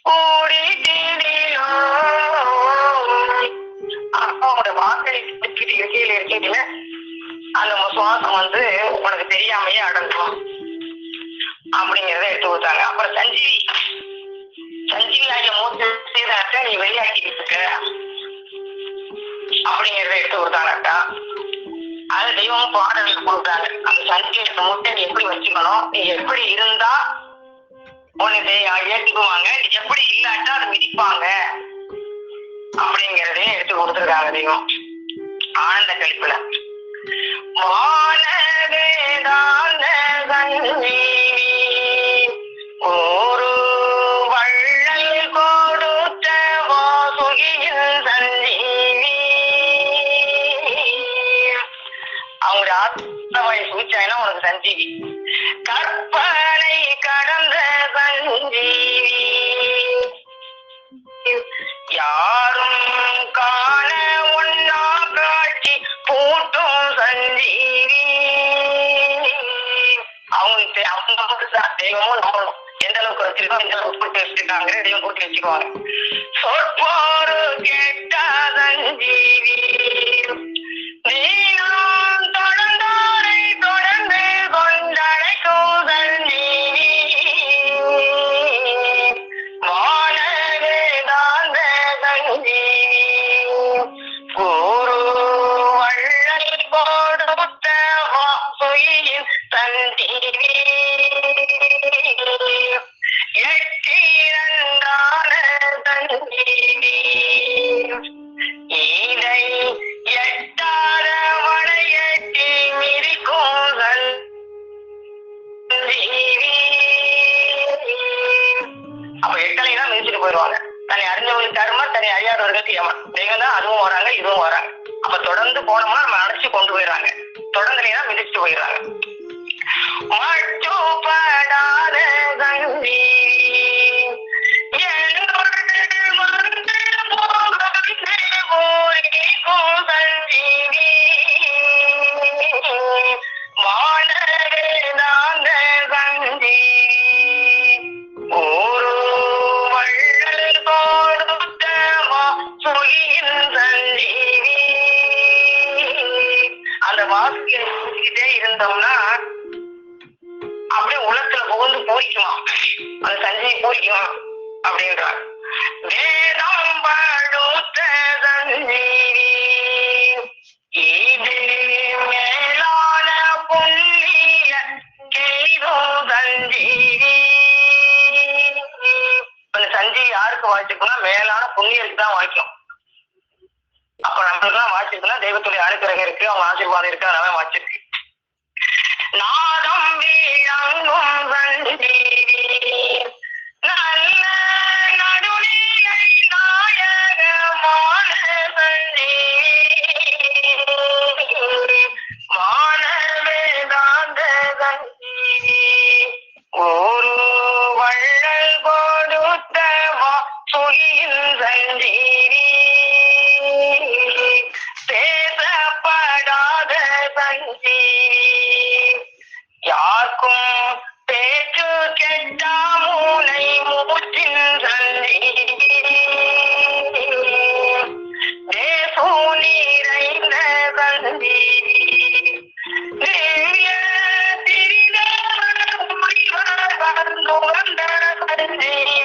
கூடி திடீரோ. அப்போட வாக்களி இருக்கையில் இருக்கீங்கள அந்த சுவாசம் உனக்கு தெரியாமையே அடங்கும் அப்படிங்கிறத எடுத்து கொடுத்தாங்க. அப்புறம் சஞ்சீவி ஆகிய மூச்சு சீதனத்தை நீ வெளியாக்கிட்டு இருக்க அப்படிங்கிறத எடுத்து கொடுத்தாங்கக்கா. அது தெய்வமும் பாடலுக்கு கொடுத்தாங்க. அந்த சஞ்சீவி மூட்டை நீ எப்படி வச்சுக்கணும், நீ எப்படி இருந்தா உன்னை ஏற்றுக்குவாங்க, நீ எப்படி இல்லாட்டா அதை மிதிப்பாங்க அப்படிங்கிறதையும் எடுத்து கொடுத்துருக்காங்க தெய்வம் ஆனந்த கழிப்புல. ஒரு வள்ளல் கொடுத்த வாசுகியில் சஞ்சீவி. அவங்களுடைய ஆத்மாவை சூச்சாயினா உனக்கு சஞ்சீவி. கற்பனை கடந்த சஞ்சீவி யாரும் காண ஒன்னா காட்சி பூட்டும் சஞ்சீவி. அவங்க தெய்வமும் நம்பணும். எந்த அளவுக்கு வச்சிருக்கோம், எந்த அளவுக்கு கூட்டி வச்சிருக்காங்க, தெய்வம் கூட்டி வச்சுக்குவாங்க. சொற்போரு கேட்ட சஞ்சீவி நீயும் தொடர்ந்தாரை தொடர்ந்து கொண்டடைக்கும் சஞ்சீவி. வானவேதாந்த சஞ்சீவி குரு வள்ளல் கொடுத்த வாசுகியின் சஞ்சீவி. எட்டிரண்டான சஞ்சீவி இதை எட்டாத வளையட்டி மிதிக்கும் சஞ்சீவி. அப்ப எட்டலைனா மிதிச்சுட்டு போயிடுவாங்க. தன்னை அறிஞ்சவங்களுக்கு கர்ம, தன்னை அறியாதவர்களுக்கு யமன். தெய்வம் தான் அதுவும் வராங்க இதுவும் வராங்க. அப்ப தொடர்ந்து போனோம்னா நம்ம அணைச்சு கொண்டு போயிடுறாங்க, தொடர்ந்துலைனா மிதிச்சுட்டு போயிடுறாங்க. மட்டுப்படாத சஞ்சீவி அப்படியே உலகத்துல புகுந்து பூரிக்குமா, அந்த சஞ்சீவி பூரிக்குமா அப்படின்றார். வேதம் படுத்த சஞ்சீவி இது மேலான புண்ணிய கேதோ சஞ்சீவி. அந்த சஞ்சீவி யாருக்கு வாய்ச்சிக்கும்னா மேலான புண்ணியருக்கு தான் வாய்க்கும். அப்ப நம்மளுக்கு எல்லாம் வாய்ச்சிருக்குன்னா தெய்வத்துடைய அனுக்கிரகம் இருக்கு, அவங்க ஆசீர்வாதம் இருக்கு, அதனால வாய்ச்சிருக்கு. நாதம் வீழங்கும் சஞ்சீவி நல்ல நடுநிலை நாயகமான சஞ்சீவி மான வேதாந்த சஞ்சீவி ஒரு வள்ளல் கொடுத்த வாசுகியின் சஞ்சீவி பேசப்படாத சஞ்சீவி யாருக்கும் பேச்சு கெட்டா மூளை மூச்சின் சஞ்சீவி தேசு நிறைந்த சஞ்சீவி திவ்ய திரிதவந்த சஞ்சீவி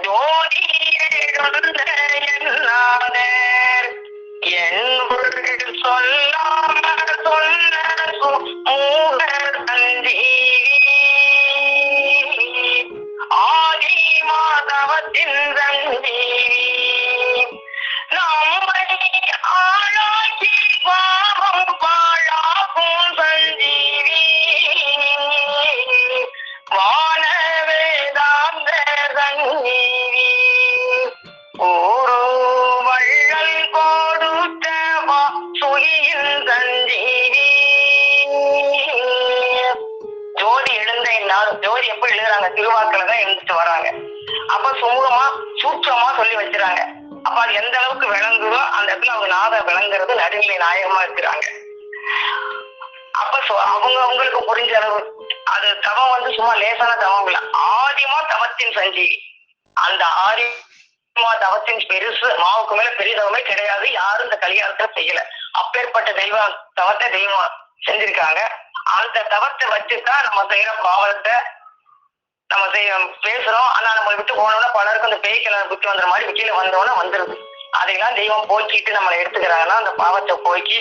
ஜோதி எழுந்த என்னாதர் என் சொல்லாம சொன்ன மூல சஞ்சீவி ஆதி மாதவத்தின் சஞ்சீவி நம்மை ஆளாக்கி பாவம் பாழாக்கும் சஞ்சீவி வான வேதாந்த சஞ்சீவி ஒரு வள்ளல் கொடுத்த வாசுகியின் சஞ்சீவி. ஜோதி எழுந்த இந்நாளும் ஜோதி எப்ப எழுதுறாங்க, திருவாக்குல தான் எழுந்துட்டு வராங்க. அப்ப சுமூகமா சூட்சமா சொல்லி வச்சுறாங்க. அப்ப அது எந்த அளவுக்கு விளங்குதோ அந்த இடத்துல அவங்க நாத விளங்குறது நடுநிலை நாயகமா இருக்கிறாங்க. அப்ப அவங்களுக்கு புரிஞ்ச அளவு அது தவம் வந்து சும்மா லேசான தவம் இல்ல, ஆதிமா தவத்தின் சஞ்சீவி. அந்த ஆதிமா தவத்தின் பெருசு மாவுக்கு மேல பெரிய தவமே கிடையாது, யாரும் இந்த கலிகாலத்தை செய்யல. அப்பேற்பட்ட தெய்வம் தவத்தை தெய்வம் செஞ்சிருக்காங்க. அந்த தவத்தை வச்சுதான் நம்ம செய்யற பாவத்தை நம்ம பேசுறோம். ஆனா நம்ம விட்டு போனோம்னா பலருக்கும் அந்த பேய்களை விட்டு வந்துற மாதிரி வெளியில வந்தோம்னா வந்துருது. அதையெல்லாம் தெய்வம் போக்கிட்டு நம்மளை எடுத்துக்கிறாங்கன்னா அந்த பாவத்தை போக்கி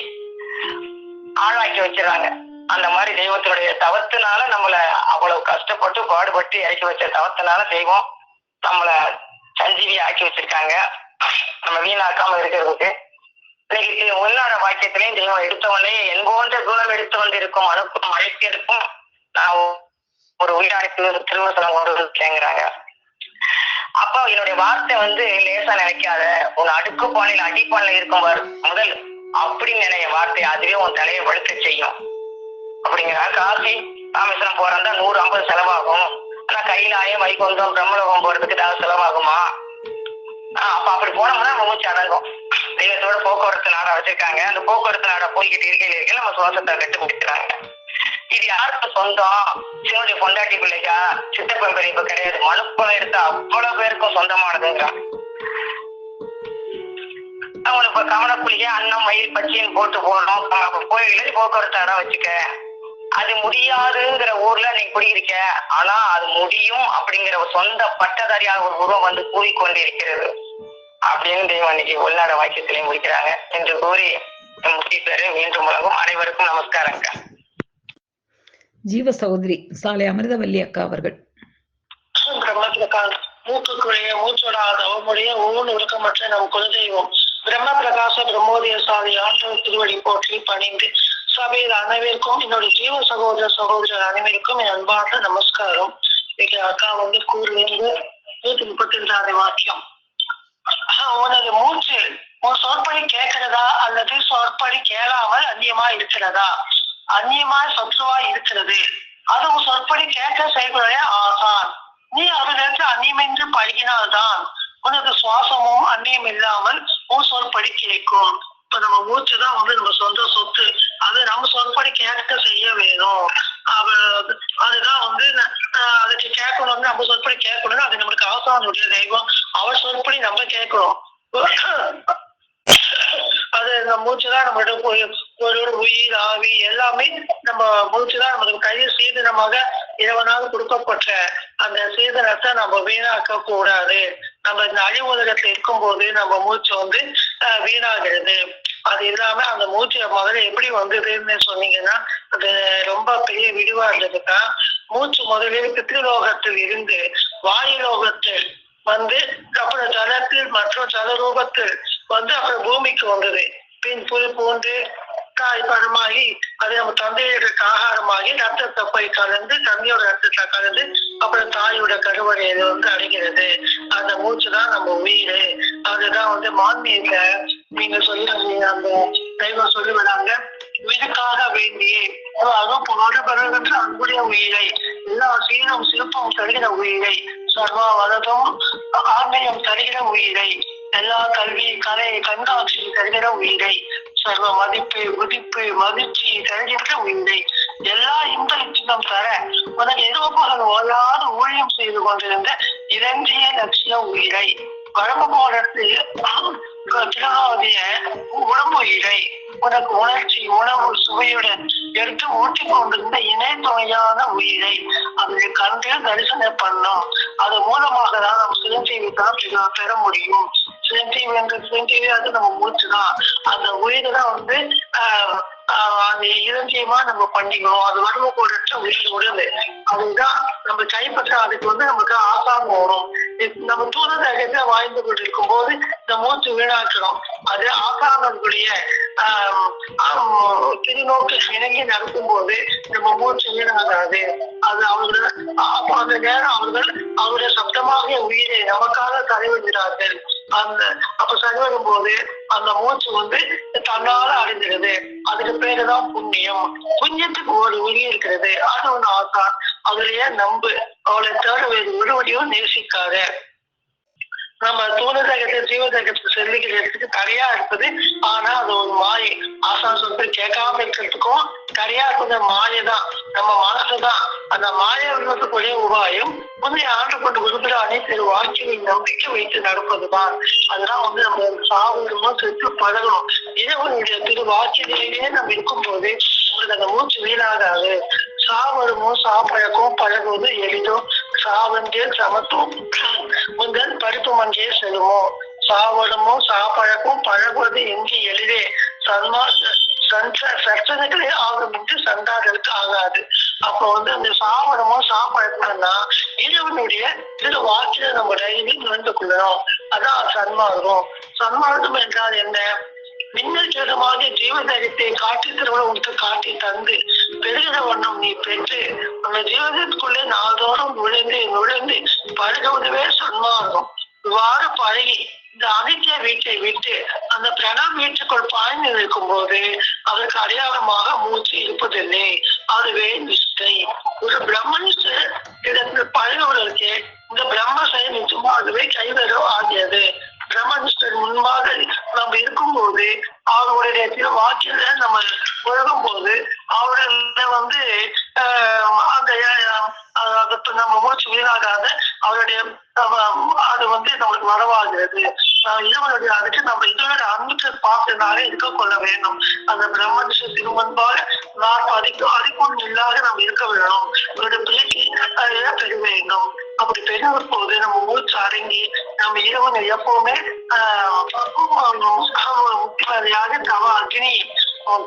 ஆளாக்கி வச்சிடறாங்க. அந்த மாதிரி தெய்வத்தினுடைய தவத்தினால நம்மள அவ்வளவு கஷ்டப்பட்டு பாடுபட்டு இறக்கி வச்ச தவத்தினால தெய்வம் நம்மள சஞ்சீவி ஆக்கி வச்சிருக்காங்க, நம்ம வீணாக்காம இருக்கிறதுக்கு. இன்னைக்கு உன்னாட வாக்கியத்திலையும் தெய்வம் எடுத்தவொடனே என் போன்ற குணம் எடுத்து கொண்டிருக்கும் அனுப்பும் அழைப்பிருக்கும் நான் ஒரு உயிரிழப்பு திருவசனம் கொண்டு கேங்கிறாங்க. அப்ப என்னுடைய வார்த்தை வந்து லேசா நினைக்காத, உன் அடுக்கு பானையில் அடிப்பானையில இருக்கும் முதல் அப்படின்னு நினைய வார்த்தை அதுவே உன் தலையை வழுக்க செய்யும் அப்படிங்கிறாங்க. காசி ராமேஸ்வரம் போறதா 150 செலவாகும். ஆனா கைலாயம் வைகுண்டம் பிரம்மலோகம் போறதுக்கு ஏதாவது செலவாகுமா? அப்ப அப்படி போனோம்னா நம்ம மூச்சு அடங்கும். தெய்வத்தோட போக்குவரத்து நாடா வச்சிருக்காங்க. அந்த போக்குவரத்து நாடா போய்கிட்டு இருக்கையில நம்ம சுவாசத்தை கட்டு முடிக்கிறாங்க. இது யாருக்கு சொந்தம்? சிவனுடைய பொண்டாட்டி பிள்ளைக்கா? சித்தப்பன் பெரியப்ப கிடையாது, மனுப்பம் எடுத்தா அவ்வளவு பேருக்கும் சொந்தமானதுங்கிறாங்க. அவனுக்கு கவனக்குழிய அன்னம் மயில் பச்சைன்னு போட்டு போடணும். கோயில போக்குவரத்தாரா வச்சுக்க. அது முடியாதுங்கிற ஊர்ல நீ குடியிருக்க, ஆனா அது முடியும் அப்படிங்கிற ஒரு சொந்த பட்டதாரியாக ஒரு உருவம் வந்து கூறிக்கொண்டிருக்கிறது அப்படின்னு தெய்வம் இன்னைக்கு உள்நாட வாக்கியத்திலையும் முடிக்கிறாங்க என்று கூறி முக்கிய பேரு மீண்டும் முழங்கும். அனைவருக்கும் நமஸ்காரங்க. ஜீவ சகோதரி சாலை அமிர்தவல்லி அக்கா அவர்கள். பிரம்மபிரகாஷ் மூக்குக்குரிய மூச்சோட தவமுடைய ஒவ்வொரு உருக்கமற்ற நம் குலதெய்வம் பிரம்ம பிரகாச பிரம்மோதய சாதி ஆண்டவர் திருவடி போற்றி பணிந்து சபையில் அனைவருக்கும் என்னுடைய ஜீவ சகோதரர் அனைவருக்கும் என் அன்பான நமஸ்காரம். இன்னைக்கு அக்கா வந்து கூறிலிருந்து 132வது வாக்கியம். உனது மூச்சு உன் சொற்படி கேட்கிறதா அல்லது சொற்படி கேளாமல் அந்நியமா இருக்கிறதா? அந்நியமா சத்ருவா இருக்கிறது. அது உன் சொற்படி கேட்க செயல்களுடைய ஆசான். நீ அதிலிருந்து அந்நியமென்று பழகினால்தான் உனது சுவாசமும் அந்நியம் இல்லாமல் உன் சொற்படி கேட்கும். இப்ப நம்ம மூச்சுதான் வந்து நம்ம சொந்த சொத்து. அது நம்ம சொற்படி கேட்க செய்ய வேணும். அதுதான் வந்து அதுக்கு கேட்கணும்னு நம்ம சொற்படி கேட்கணும்னு அது நம்மளுக்கு ஆசானுடைய தெய்வம். அவர் சொற்படி நம்ம கேட்கணும். அது நம்ம மூச்சுதான் நம்மளோட ஒரு உயிர் ஆவி எல்லாமே நம்ம மூச்சுதான் நமக்கு கையில் சீதனமாக இறைவனால் கொடுக்கப்பட்ட அந்த சீதனத்தை நம்ம வீணாக்க கூடாது. நம்ம இந்த அழிவுலகத்துல இருக்கும் போது நம்ம மூச்சு வந்து வீணாகிறது. அது இல்லாம அந்த மூச்சு முதல்ல எப்படி வந்ததுன்னு சொன்னீங்கன்னா அது ரொம்ப பெரிய விரிவா இருந்ததுக்கா. மூச்சு முதலில் பித்ருலோகத்தில் இருந்து வாயுலோகத்தில் வந்து அப்புறம் ஜலத்தில் மற்றும் ஜலரூபத்தில் வந்து அப்புறம் பூமிக்கு வந்தது. பின் புல் பூண்டு காய் பழமாகி அது நம்ம தந்தையோட ஆகாரமாகி ரத்தத்தை போய் கலந்து தந்தையோட ரத்தத்தை கலந்து அப்புறம் தாயோட கருவறையில வந்து அடைகிறது. அந்த மூச்சு தான் நம்ம உயிர். அதுதான் வந்து மான்மீக நீங்க சொல்லி அந்த தெய்வம் சொல்லி வராங்க, உயிருக்காக வேண்டியே அதுவும் புகழ்பெறுகின்ற அன்புடைய உயிரை எல்லா சீரும் சிறப்பும் தருகிற உயிரை சர்வா வலதும் ஆன்மீகம் தருகிற உயிரை எல்லா கல்வி கலை கண்காட்சி தருகிற உயிரை சர்வ மதிப்பு உதிப்பு மகிழ்ச்சி தருகின்ற உயிரை எல்லா இன்ப லட்சியம் தர உனக்கு எதிர்ப்புகள் ஓயாது ஊழியம் செய்து கொண்டிருந்த இளஞ்சிய லட்சிய உயிரை வரம்பு போடத்தில் திருநாதிய உடம்பு உயிரை உனக்கு உணர்ச்சி உணவு சுவையுடன் எடுத்து ஊட்டி கொண்டிருந்த இணை துணையான உயிரை அதை கண்டு தரிசனம் பண்ணும். அது மூலமாக தான் நம்ம சிரஞ்சீவி தான் பெற முடியும். சிரஞ்சீவி என்ற சிரஞ்சீவி அது நம்ம மூச்சுதான். அந்த உயிரை தான் வந்து அந்த இளஞ்சியமா நம்ம பண்ணிக்கணும். அது வரம்பு போடுற உயிர் உடல் அதுதான் நம்ம கைப்பற்ற. அதுக்கு வந்து நமக்கு ஆசாரம் வரும். நம்ம தூரதகத்தை வாழ்ந்து கொண்டிருக்கும் போது இந்த மூச்சு வீணாக்கணும். அது ஆசாரங்களுடைய திருநோக்கு இணங்கி நடக்கும் போது நம்ம மூச்சு வீணாகாது. அது அவர்கள் அப்போ அந்த நேரம் அவருடைய சப்தமாக உயிரை நமக்காக தலைவிடுகிறார்கள். அப்ப சரிவரும் போது அந்த மூச்சு வந்து தன்னால அடைஞ்சிருது. அதுக்கு பேருதான் புண்ணியம். புண்ணியத்துக்கு ஒரு உயிர் இருக்கிறது. அது ஒண்ணு ஆசான். அதுலயே நம்பு அவளை தேட வேறு ஒருவரையும் நேசிக்காத. நம்ம தூணதகத்தை ஜீவதகத்துக்கு செல்லுகிறதுக்கு தடையா இருக்குது. ஆனா அது ஒரு மாயை. ஆசான் சொல்லிட்டு கேட்காம இருக்கிறதுக்கும் தடையா இருக்கிற மாயைதான் நம்ம மனசுதான். அந்த மாயை உள்ளதுக்குரிய உபாயம் உன்னை ஆண்டு கொண்டு விரும்புகிற அனைத்து வாழ்க்கையை நம்பிக்கை வைத்து நடப்பதுதான். அதெல்லாம் வந்து நம்ம சாவுமா செத்து பழகணும். இறைவனுடைய திரு வாக்கிலேயே நம்ம இருக்கும் போது உங்களுக்கு அந்த மூச்சு வீணாகாது. சாவருமோ சாப்பழக்கம் பழகுவது எளிதோ சாவந்தே சமத்துவம் முதல் பருப்பு மஞ்சே செல்லுமோ. சாவடமோ சாப்பழக்கம் பழகுவது எங்கே எளிதே சர்ச்சனைகளே ஆகும் என்று சண்டாதலுக்கு ஆகாது. அப்ப வந்து அந்த சாவடமோ சாப்பழக்கம்னா இறைவனுடைய திரு வாக்கில நம்ம டெய்லி நடந்து கொள்ளணும். அதான் சன்மார்க்கம். சன்மார்க்கம் என்றால் என்ன? மின்னல் சேதமாக ஜீவதகத்தை காட்டி திருவிழா உனக்கு காட்டி தந்து பெருகிற வண்ணம் நீ பெற்று அந்த ஜீவதத்துக்குள்ளே நாள்தோறும் நுழைந்து பழகுவதுவே சன்மார்க்கம். இவ்வாறு பழகி இந்த அனித்திய வீட்டை விட்டு அந்த பிரணவ் வீட்டுக்குள் பாய்ந்து இருக்கும் போது அதற்கு அடையாளமாக மூச்சு இருப்பதில்லை. அதுவே நிஷ்டை. ஒரு பிரம்மனிஷ்டர் இடத்துல பழகுவதற்கு இந்த பிரம்மசை நிச்சயமாகவே கைவரோ ஆகியது. பிரம்மனிஷ்டர் முன்பாக நம்ம இருக்கும் போது அவருடைய வாக்கில நம்ம உழகும் போது அவருடைய வந்து அந்த நம்ம மூச்சு வீணாகாத அவருடைய அது வந்து நம்மளுக்கு வரவாகிறது. இறைவனுடைய அதுக்கு நம்ம இதோட அன்புக்கு பார்த்தனாலே இருக்க கொள்ள வேண்டும். அந்த பிரம்மனிஷ்ட திருமன்பாக நான் அதிகம் இல்லாத நம்ம இருக்க வேணும். இவருடைய பிள்ளைக்கு பெற வேண்டும். அப்படி பெறும் போது நம்ம மூச்சு அடங்கி நம்ம இறைவனை எப்பவுமே முக்கியமாக தவ அக்னி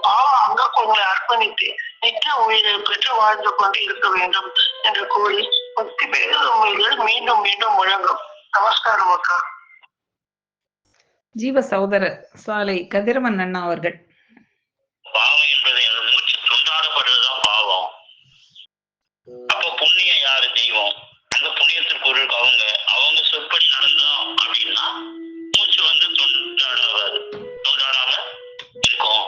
பாவ அங்க உங்களை அர்ப்பணித்து நித்திய உயிரை பெற்று வாழ்ந்து கொண்டு இருக்க வேண்டும் என்று கூறி 10 பேர் உயிர்கள் மீண்டும் மீண்டும் முழங்கும். நமஸ்காரம் அக்கா. ஜீவ சகோதரர் சாலை கதிரவன் அண்ணா அவர்கள். பாவம் என்பது மூச்சு துண்டாடப்படுறதுதான் பாவம். அப்ப புண்ணியம் யாரு? தெய்வம். அந்த புண்ணியத்திற்கு ஒரு அவங்க சொற்படி நடந்தோம் அப்படின்னா மூச்சு வந்து துண்டாடாம இருக்கும்.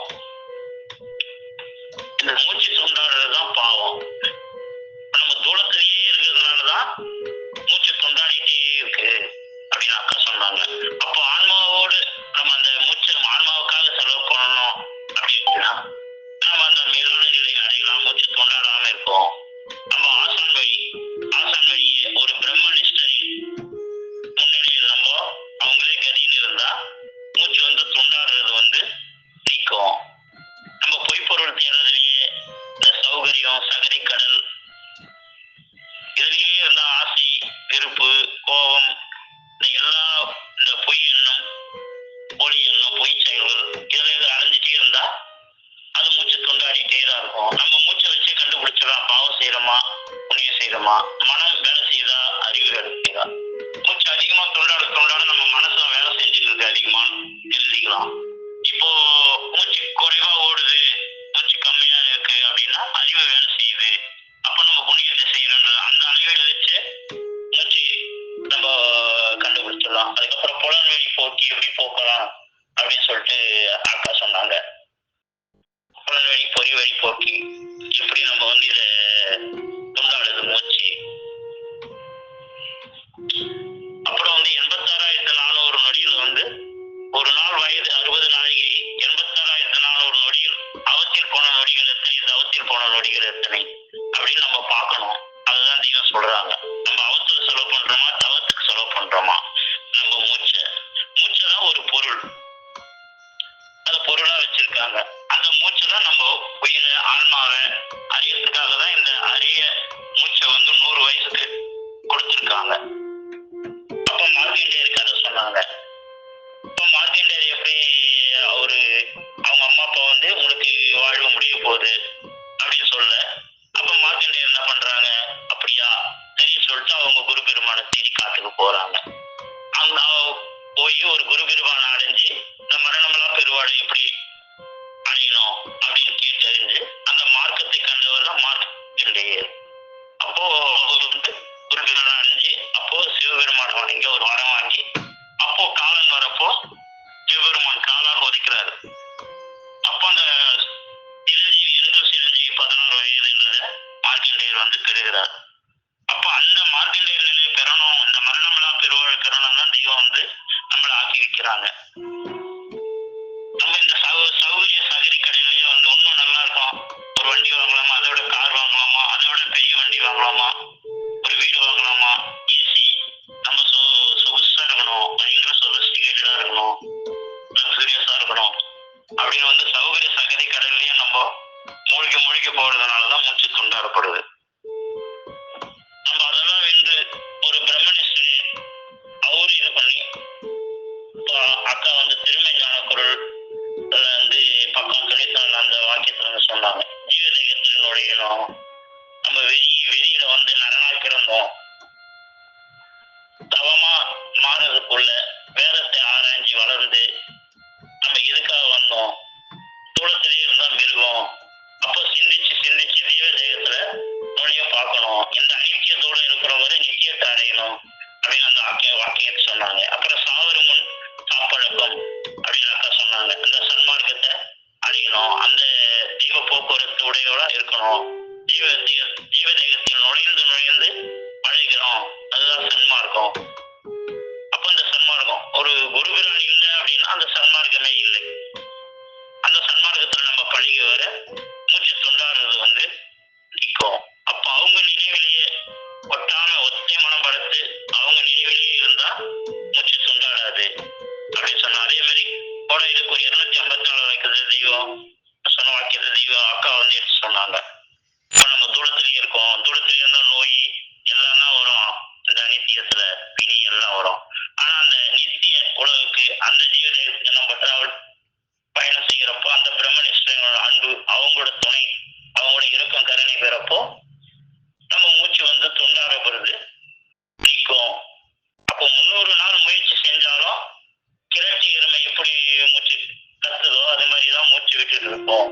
இந்த மூச்சு துண்டாடுறதுதான் பாவம். நம்ம தூரத்திலேயே இருக்கிறதுனாலதான் மூச்சு துண்டாடிட்டே இருக்கு அப்படின்னு அக்கா சொன்னாங்க. அப்போ ஆன்மாவோடு நம்ம அந்த மூச்சு ஆன்மாவுக்காக செலவு பண்ணணும் அப்படின்னா நம்ம அந்த மேலான நிலையை அடையலாம். மூச்சு துண்டாடாம இருக்கும். நம்ம ஆசான் வழியே ஒரு பிரம்மனிஷ்டரின் முன்னணியில் நம்ம அவங்களே கதின்னு இருந்தா மூச்சு வந்து துண்டாடுறது வந்து நிற்கும். நோக்கி எப்படி நம்ம வந்து இத கொண்டாடுது மூச்சு. அப்புறம் வந்து 86,400 நொடிகள் வந்து ஒரு நாள் வயது 60 நாழிகை 86,400 நொடிகள். அவத்தில் போன நொடிகள் எத்தனை, தவத்தில் போன நொடிகள் எத்தனை அப்படின்னு நம்ம பார்க்கணும். அதுதான் தெய்வம் சொல்றாங்க. நம்ம அவத்துல செலவு பண்றோமா, தவத்துக்கு செலவு பண்றோமா? நம்ம மூச்சைதான் ஒரு பொருள், அது பொருளா வச்சிருக்காங்க. அந்த மூச்சைதான் நம்ம உயிர ஆன்மாவை அறியறதுக்காக தான் இந்த அரிய மூச்சை வந்து 100 வயசுக்கு கொடுத்திருக்காங்க. அப்ப மார்க்கண்டேயர் கதை சொன்னாங்க. இப்ப மார்க்கண்டேயர் எப்படி அவங்க அம்மா அப்பா வந்து உங்களுக்கு வாழ்வு முடிய போகுது அப்படின்னு சொல்ல, அப்ப மார்க்கண்டேயர் என்ன பண்றாங்க, அப்படியா சரி சொல்லிட்டு அவங்க குரு பெருமான தேடி காட்டுக்கு போறாங்க. அங்க போய் ஒரு குரு பெருமான அடைஞ்சு இந்த மரணமெல்லாம் பெருவாடு எப்படி அடையணும் அப்படின்னு கேட்டறிஞ்சு அந்த மார்க்கத்தை கண்டவர் தான் மார்க்கண்டேயர். அப்போ அவர் வந்து குரு பெருமான அடைஞ்சு அப்போ சிவபெருமான வணங்கி ஒரு வரம் வாங்கி, அப்போ காலன் வரப்போ சிவபெருமான் காலால் ஒதுக்கிறாரு. அப்போ அந்த சிரஞ்சீவி 16 வயது என்றத மார்க்கண்டேயர் வந்து பெறுகிறார். அப்ப அந்த மார்க்கண்டேயர் நிலையை பெறணும், இந்த மரணமில்லா பெருவாழ் பெறணும் தான் தெய்வம் வந்து நம்மளை ஆக்கி வைக்கிறாங்க. நம்ம இந்த சௌகரிய சகரி கடையிலேயே வந்து ஒன்னும் நல்லா இருக்கும், ஒரு வண்டி வாங்கலாமா, அதை விட கார் வாங்கலாமா, அதை விட பெரிய வண்டி வாங்கலாமா, ஒரு வீடு வாங்கலாமா, ஏசி நம்ம சொகுசா இருக்கணும், பயங்கர சொபிஸ்டிகேட்டடா இருக்கணும், லக்ஸூரியஸா இருக்கணும் அப்படின்னு வந்து சௌகரிய சகரி கடையிலேயே நம்ம மூழ்கி போறதுனாலதான் மூச்சு துண்டாடப்படுது. நம்ம அதெல்லாம் வென்று ஒரு பிரம்மனிஷ்டனே அவரு இது பண்ணி, அக்கா வந்து திருமை ஞான குரல் வந்து பக்கம் 94 அந்த வாக்கியத்துல சொன்னாங்க, ஜீவதேகத்தில் நுழையணும், நம்ம வெளியில வந்து நரனாய் பிறந்தோம், தவமா மாறதுக்குள்ள வேதத்தை ஆராய்ச்சி வளர்ந்து நம்ம எதுக்காக வந்தோம், தூளத்திலேயே இருந்தா மிருகம், அப்போ சிந்திச்சு ஜீவதேகத்துல நுழைய பார்க்கணும், இந்த ஐக்கியத்தோட இருக்கிறவரை நிச்சயத்தை அடையணும் அப்படின்னு அந்த வாக்கியத்தை சொன்னாங்க. அப்புறம் சாவரு முன் காப்பழக்கம் அப்படின்னு அக்கா சொன்னாங்க, அந்த சன்மார்க்கத்தை அடையணும், அந்த தெய்வ போக்குவரத்து உடையவளா இருக்கணும், ஜீவதேகத்தில் நுழைந்து பழகிறோம், அதுதான் சன்மார்க்கம். அப்ப இந்த சன்மார்க்கம் ஒரு குருபிரான் இல்லை அப்படின்னா அந்த சன்மார்க்கமே இல்லை. அந்த சன்மார்க்கத்துல நம்ம பழகி வர மூச்சு தொண்டாடுறது வந்து நிற்கும். அப்ப அவங்க நினைவிலேயே ஒட்டாம ஒத்தை மனம் படுத்து அவங்க நினைவிலேயே இருந்தா மூச்சு துண்டாடாது அப்படின்னு சொன்னா. அதே மாதிரி போட இதுக்கு ஒரு 254 வைக்கிறது தெய்வம் சொன்ன வாக்கியது தெய்வம் அக்கா வந்து எடுத்து சொன்னாங்க. இப்ப நம்ம தூரத்திலேயே இருக்கோம், தூரத்திலேயே இருந்தா நோய் எல்லாம் தான் வரும், இந்த நித்தியத்துல பிணி எல்லாம் வரும். ஆனா அந்த நித்திய உலகுக்கு அந்த ஜீவதேகத்துக்கு நம்ம டிராவல் பயணம் செய்யறப்போ அந்த பிரம்மனிஷ்டனோட அன்பு, அவங்களோட துணை, அவங்களோட இறக்கம் கருணை பெறப்போ நம்ம மூச்சு வந்து துண்டாடப்படுது நிற்கும். அப்போ 300 நாள் முயற்சி செஞ்சாலும் கிரட்டி எருமை எப்படி மூச்சு கத்துதோ அது மாதிரிதான் மூச்சு விட்டுட்டு இருப்போம்.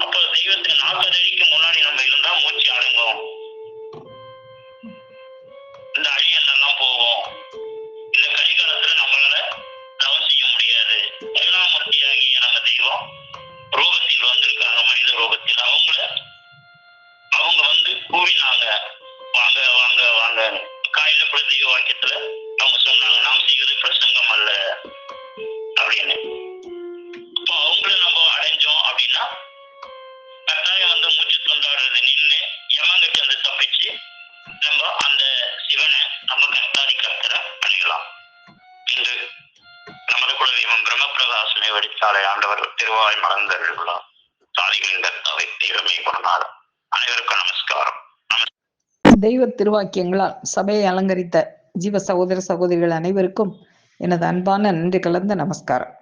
அப்போ தெய்வத்துக்கு 40 அடிக்கு முன்னாடி நம்ம இருந்தா மூச்சு அடங்கும், இந்த அழியெல்லாம் போகும். இந்த கலிகாலத்துல நம்மளால தவம் செய்ய முடியாது. கருணாமூர்த்தியாகிய நம்ம தெய்வம் ரூபத்தில் வந்திருக்காங்க, மனித ரூபத்தில். அவங்க வந்து கூறினாங்க, வாங்க வாங்க வாங்க. காயில கூட தெய்வ வாக்கியத்துல அவங்க சொன்னாங்க, நாம் செய்வது பிரசங்கம் அல்ல அப்படின்னு. இப்போ அவங்கள நம்ம அடைஞ்சோம் அப்படின்னா கட்டாயம் வந்து மூச்சு தொண்டாடுறது நின்று யமங்கிட்ட வந்து தப்பிச்சு நம்ம அந்த சிவனை நம்ம கர்த்தாதி கர்த்தரை அடையலாம் என்று நமது குலதெய்வம் பிரம்மபிரகாசனை வடித்தாலை ஆண்டவர் திருவாய் மலர்ந்தருள்ளார். சாதிகளின் கர்த்தாவை தெய்வமே குணநாதர். அனைவருக்கும் நமஸ்காரம். தெய்வ திருவாக்கியங்களால் சபையை அலங்கரித்த ஜீவ சகோதர சகோதரிகள் அனைவருக்கும் எனது அன்பான நன்றி கலந்த நமஸ்காரம்.